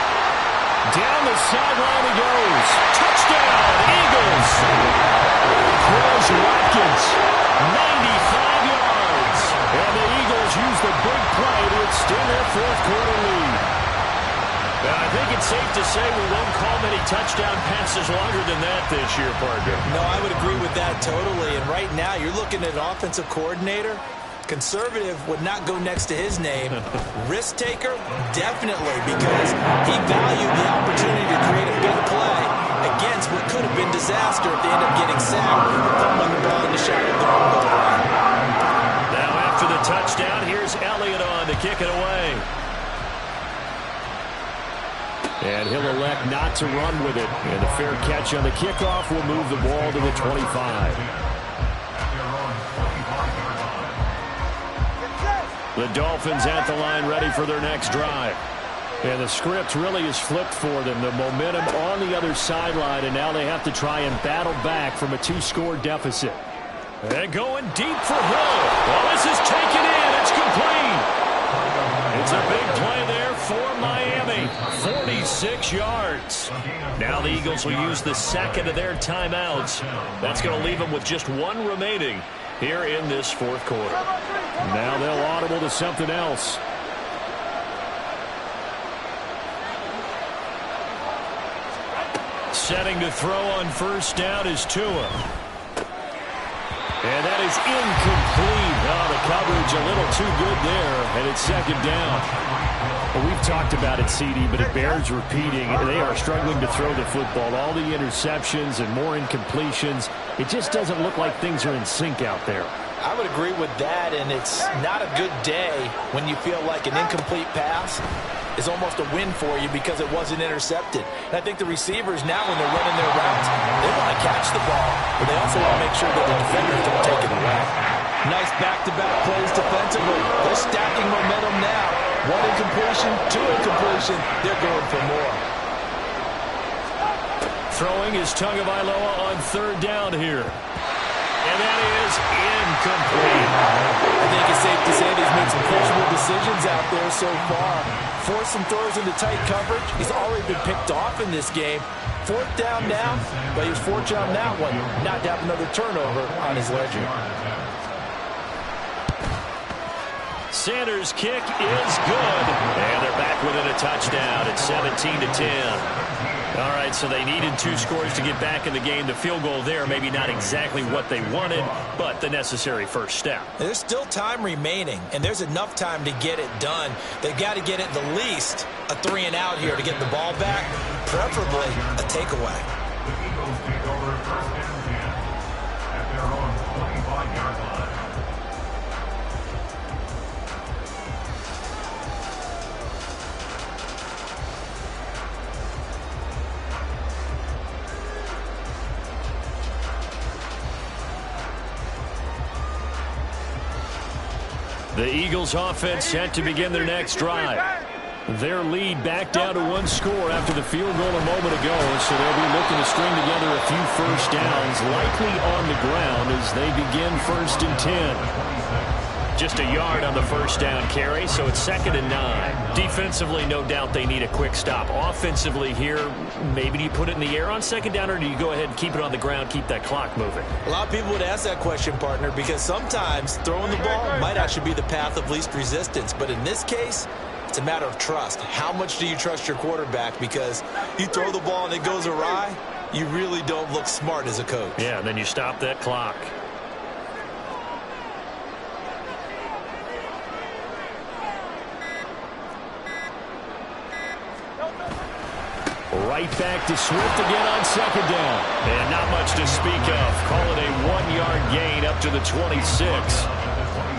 Down the sideline he goes. Touchdown, Eagles. Throws Watkins, 95 yards. And the Eagles use the big play to extend their fourth quarter lead. I think it's safe to say we won't call many touchdown passes longer than that this year, partner. No, I would agree with that totally. And right now, you're looking at an offensive coordinator. Conservative would not go next to his name. Risk taker, definitely, because he valued the opportunity to create a big play against what could have been disaster if they end up getting sacked or fumbling the ball in the shadow of their own goal line. Now after the touchdown, here's Elliott on to kick it away. And he'll elect not to run with it. And the fair catch on the kickoff will move the ball to the 25. The Dolphins at the line ready for their next drive. And the script really is flipped for them. The momentum on the other sideline, and now they have to try and battle back from a 2-score deficit. And going deep for Hill. Well, this is taken in. It's complete. It's a big play there for Miami. 46 yards. Now the Eagles will use the second of their timeouts. That's going to leave them with just one remaining here in this fourth quarter. Now they'll audible to something else. Setting to throw on first down is Tua. And that is incomplete. Oh, the coverage a little too good there, and it's second down. Well, we've talked about it, CD, but it bears repeating. They are struggling to throw the football. All the interceptions and more incompletions. It just doesn't look like things are in sync out there. I would agree with that, and it's not a good day when you feel like an incomplete pass is almost a win for you because it wasn't intercepted. And I think the receivers now, when they're running their routes, they want to catch the ball, but they also want to make sure that the defenders don't take it away. Nice back-to-back plays defensively. They're stacking momentum now. One incompletion, two incompletion. They're going for more. Throwing is Tagovailoa on third down here. And that is incomplete. I think it's safe to say that he's made some questionable decisions out there so far. Forced some throws into tight coverage. He's already been picked off in this game. Fourth down now, but he was fortunate on that one not to have another turnover on his ledger. Sanders' kick is good. And they're back within a touchdown. It's 17-10. All right, so they needed 2 scores to get back in the game. The field goal there, maybe not exactly what they wanted, but the necessary first step. There's still time remaining, and there's enough time to get it done. They've got to get at the least a 3-and-out here to get the ball back, preferably a takeaway. The Eagles take over first and 10 at their own 25-yard line. The Eagles offense set to begin their next drive. Their lead back down to 1 score after the field goal a moment ago, so they'll be looking to string together a few first downs, likely on the ground as they begin 1st and 10. Just a yard on the first down carry, so it's 2nd and 9. Defensively, no doubt they need a quick stop. Offensively here, maybe do you put it in the air on 2nd down, or do you go ahead and keep it on the ground, keep that clock moving? A lot of people would ask that question, partner, because sometimes throwing the ball might actually be the path of least resistance. But in this case, it's a matter of trust. How much do you trust your quarterback? Because you throw the ball and it goes awry, you really don't look smart as a coach. Yeah, and then you stop that clock. Right back to Swift again on second down. And not much to speak of. Call it a 1-yard gain up to the 26.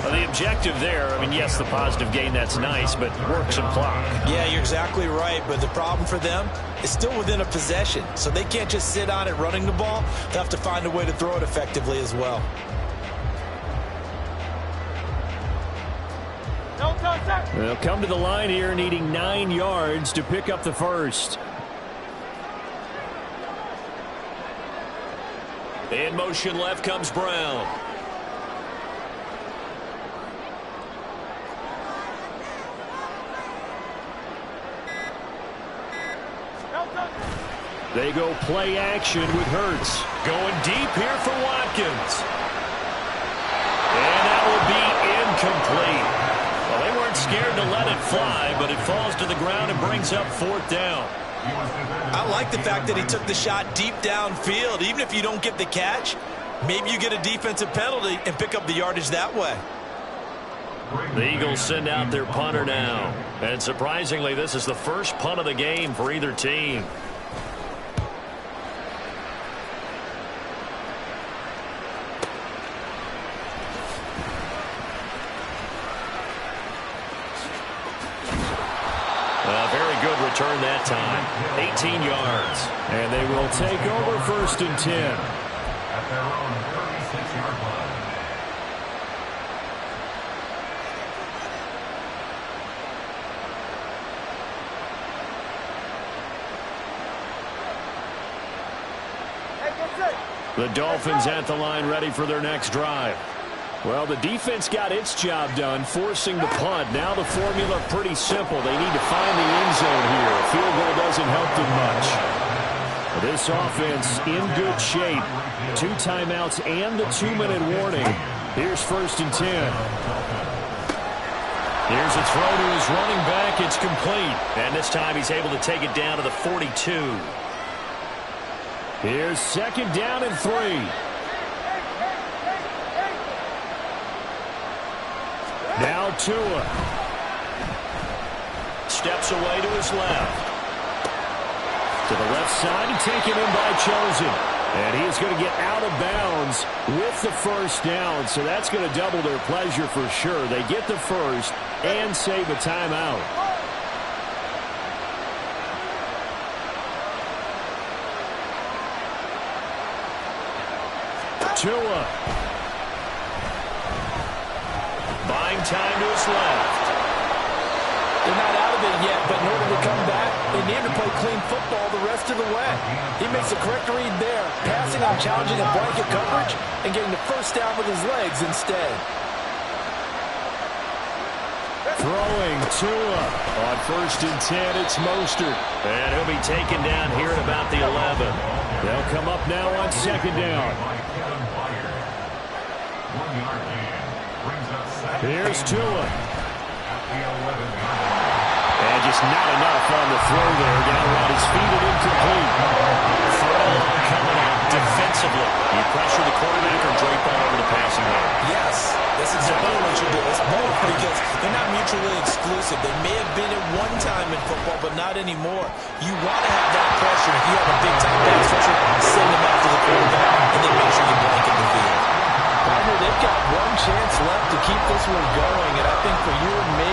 Well, the objective there, I mean, yes, the positive gain, that's nice, but work some clock. Yeah, you're exactly right, but the problem for them is still within a possession, so they can't just sit on it running the ball. They'll have to find a way to throw it effectively as well. They'll come to the line here needing 9 yards to pick up the first. In motion left comes Brown. They go play action with Hurts. Going deep here for Watkins. And that will be incomplete. Well, they weren't scared to let it fly, but it falls to the ground and brings up 4th down. I like the fact that he took the shot deep downfield. Even if you don't get the catch, maybe you get a defensive penalty and pick up the yardage that way. The Eagles send out their punter now. And surprisingly, this is the first punt of the game for either team. Very good return that time. 18 yards. And they will take over 1st and 10. At their own 36-yard line. The Dolphins at the line ready for their next drive. Well, the defense got its job done, forcing the punt. Now the formula pretty simple. They need to find the end zone here. A field goal doesn't help them much. This offense in good shape. 2 timeouts and the 2-minute warning. Here's 1st and 10. Here's a throw to his running back. It's complete. And this time he's able to take it down to the 42. Here's 2nd down and 3. Now Tua. Steps away to his left. To the left side and taken in by Chosen. And he is going to get out of bounds with the 1st down. So that's going to double their pleasure for sure. They get the first and save a timeout. Tua. Buying time to his left. They're not out of it yet, but in order to come back, they need to play clean football the rest of the way. He makes the correct read there, passing on challenging a blanket coverage and getting the 1st down with his legs instead. Throwing Tua on 1st and 10. It's Mostert. And he'll be taken down here at about the 11. They'll come up now on 2nd down. Here's Tua. And just not enough on the throw there. Down around his feet and incomplete. Throw coming out defensively. You pressure the quarterback or drape all over the passing lane? Yes, that's exactly what you do. It's both because they're not mutually exclusive. They may have been at one time in football, but not anymore. You want to have that pressure. If you have a big-time pass rusher, send them after the quarterback and then make sure you blanket the field. Partner, they've got one chance left to keep this one going, and I think for you and me,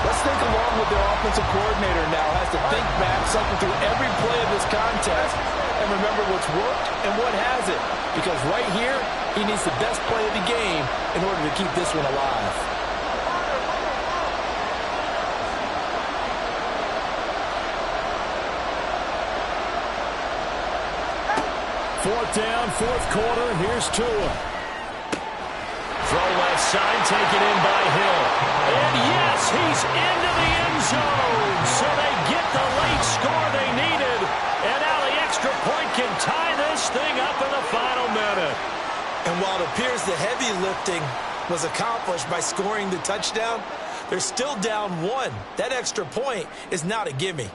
let's think along with their offensive coordinator now. Has to think back, cycle through every play of this contest, and remember what's worked and what hasn't. Because right here, he needs the best play of the game in order to keep this one alive. Fourth down, 4th quarter. Here's Tua. Throw left side, taken in by Hill. And yes, he's into the end zone. So they get the late score they needed. And now the extra point can tie this thing up in the final minute. And while it appears the heavy lifting was accomplished by scoring the touchdown, they're still down 1. That extra point is not a gimme.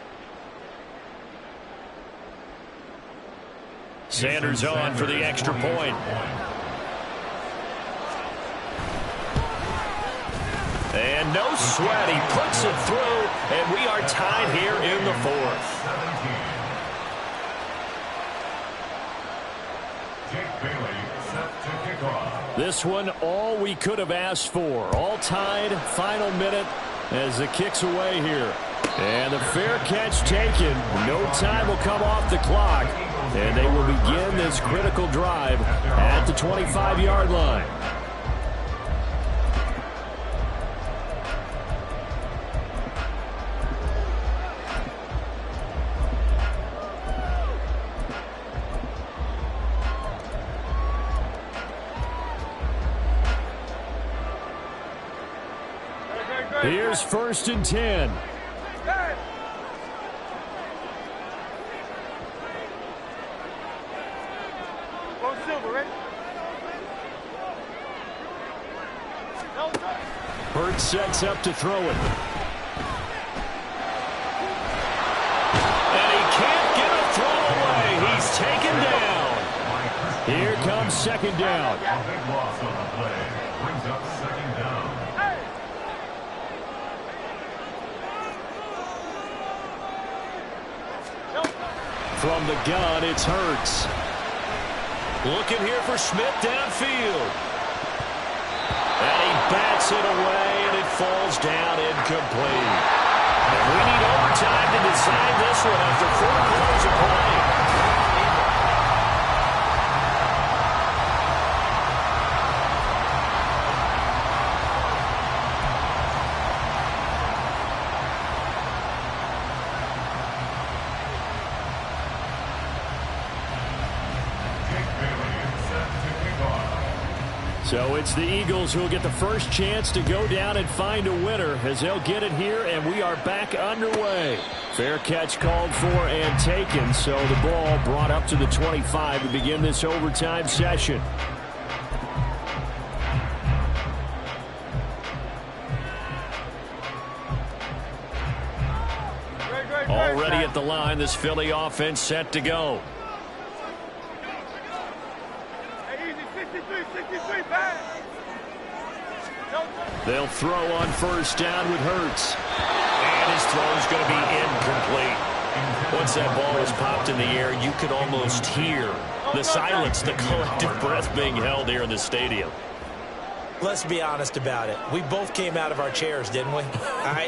Sanders on for the extra point. And no sweat. He puts it through, and we are tied here in the 4th. This one, all we could have asked for. All tied, final minute as it kicks away here. And the fair catch taken. No time will come off the clock. And they will begin this critical drive at the 25-yard line. Here's 1st and 10. Hurts sets up to throw it. And he can't get a throw away. He's taken down. Here comes 2nd down. A big loss on the play. Brings up 2nd down. From the gun, it's Hurts. Looking here for Smith downfield. And he bats it away, and it falls down incomplete. And we need overtime to decide this one after 4 quarters of play. So it's the Eagles who will get the first chance to go down and find a winner as they'll get it here, and we are back underway. Fair catch called for and taken, so the ball brought up to the 25 to begin this overtime session. Already at the line, this Philly offense set to go. They'll throw on 1st down with Hurts. And his throw is going to be incomplete. Once that ball was popped in the air, you could almost hear the silence, the collective breath being held here in the stadium. Let's be honest about it. We both came out of our chairs, didn't we?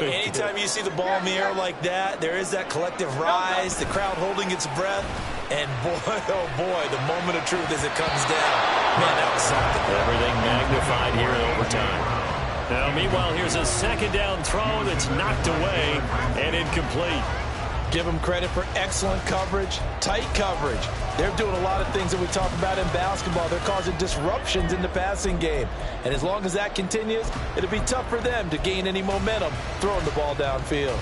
Anytime you see the ball in the air like that, there is that collective rise, the crowd holding its breath. And boy, oh boy, the moment of truth as it comes down. Man, that was something. Everything magnified here in overtime. Now, meanwhile, here's a 2nd down throw that's knocked away and incomplete. Give them credit for excellent coverage, tight coverage. They're doing a lot of things that we talk about in basketball. They're causing disruptions in the passing game. And as long as that continues, it'll be tough for them to gain any momentum throwing the ball downfield.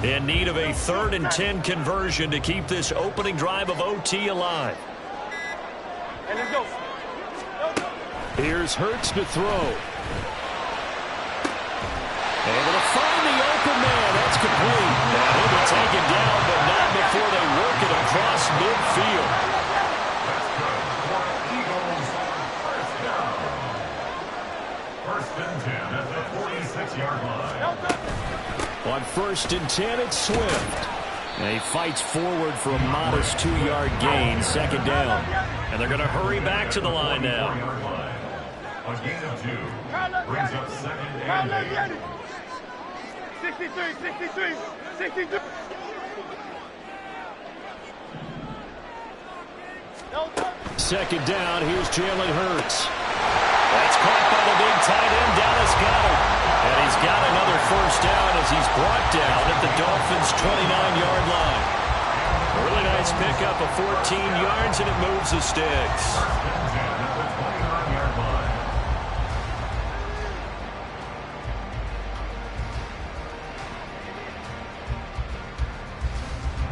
In need of a 3rd and 10 conversion to keep this opening drive of OT alive. Here's Hurts to throw. Able to find the open man. That's complete. Now he'll be taken down, but not before they work it across midfield. Eagles, 1st down. 1st and 10 at the 46-yard line. On 1st and 10, it's Swift. And he fights forward for a modest 2-yard gain, 2nd down. And they're going to hurry back to the line now. A gain of 2 brings up 2nd and 8. 63. 2nd down, here's Jalen Hurts. That's caught by the big tight end, Dallas Goedert. And he's got another 1st down as he's brought down at the Dolphins' 29-yard line. A really nice pickup of 14 yards, and it moves the sticks.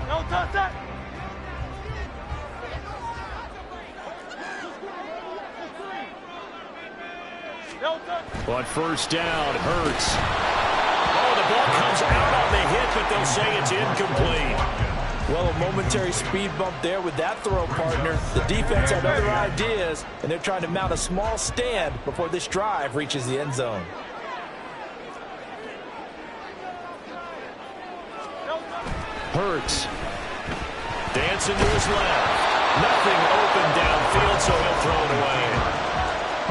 No touch that. On 1st down, Hurts. Oh, the ball comes out on the hit, but they'll say it's incomplete. Well, a momentary speed bump there with that throw, partner. The defense had other ideas, and they're trying to mount a small stand before this drive reaches the end zone. Hurts. Dancing to his left. Nothing open downfield, so he'll throw it away.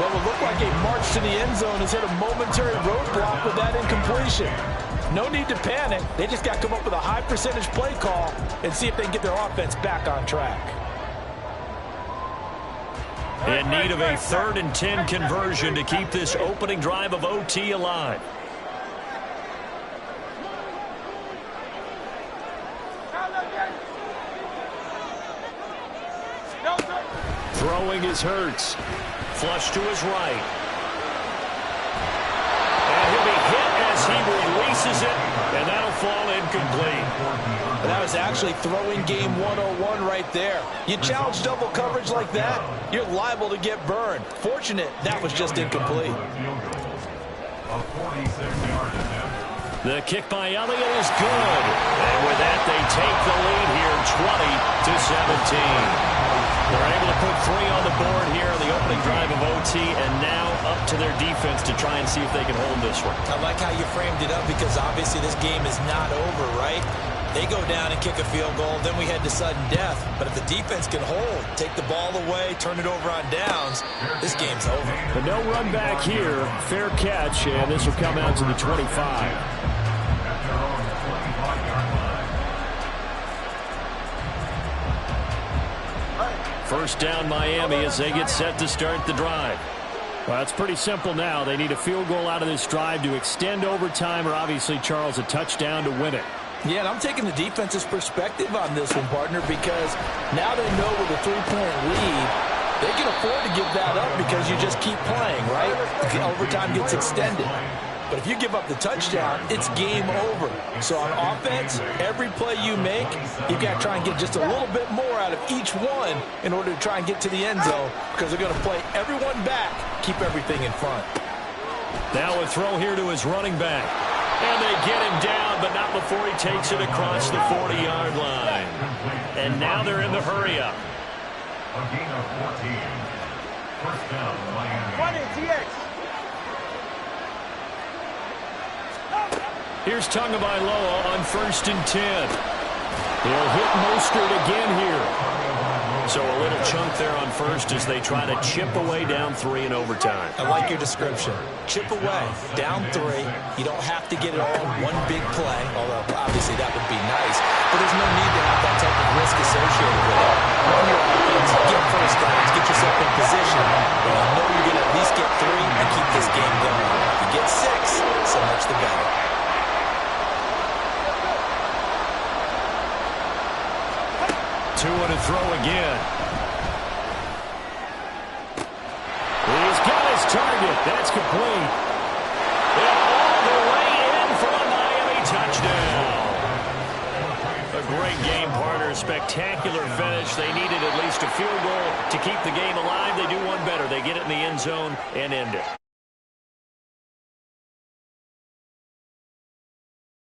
Well, it looked like a march to the end zone has hit a momentary roadblock with that incompletion. No need to panic. They just got to come up with a high percentage play call and see if they can get their offense back on track. In need of a 3rd and 10 conversion to keep this opening drive of OT alive. Throwing is Hurts. Flush to his right. And he'll be hit as he releases it, and that'll fall incomplete. That was actually throwing game 101 right there. You challenge double coverage like that, you're liable to get burned. Fortunate, that was just incomplete. The kick by Elliott is good. And with that, they take the lead here, 20-17. They're able to put 3 on the board here on the opening drive of OT, and now up to their defense to try and see if they can hold this one. I like how you framed it up because obviously this game is not over, right? They go down and kick a field goal, then we head to sudden death. But if the defense can hold, take the ball away, turn it over on downs, this game's over. But no run back here. Fair catch, and this will come out to the 25. First down Miami as they get set to start the drive. Well, it's pretty simple now. They need a field goal out of this drive to extend overtime or obviously, Charles, a touchdown to win it. Yeah, and I'm taking the defense's perspective on this one, partner, because now they know with a 3-point lead, they can afford to give that up because you just keep playing, right? The overtime gets extended. But if you give up the touchdown, it's game over. So on offense, every play you make, you've got to try and get just a little bit more out of each one in order to try and get to the end zone because they're going to play everyone back, keep everything in front. Now a throw here to his running back. And they get him down, but not before he takes it across the 40-yard line. And now they're in the hurry-up. A gain of 14. First down, Miami. Here's Tagovailoa on 1st and 10. He'll hit Mostert again here. So a little chunk there on first as they try to chip away down 3 in overtime. I like your description. Chip away, down 3. You don't have to get it all in one big play, although obviously that would be nice. But there's no need to have that type of risk associated with it. Run your offense, get first downs, get yourself in position, and you know you're going to at least get 3 and keep this game going. If you get 6, so much the better. Two and a throw again. He's got his target. That's complete. And all the way in for a Miami touchdown. A great game, partner. Spectacular finish. They needed at least a field goal to keep the game alive. They do one better. They get it in the end zone and end it.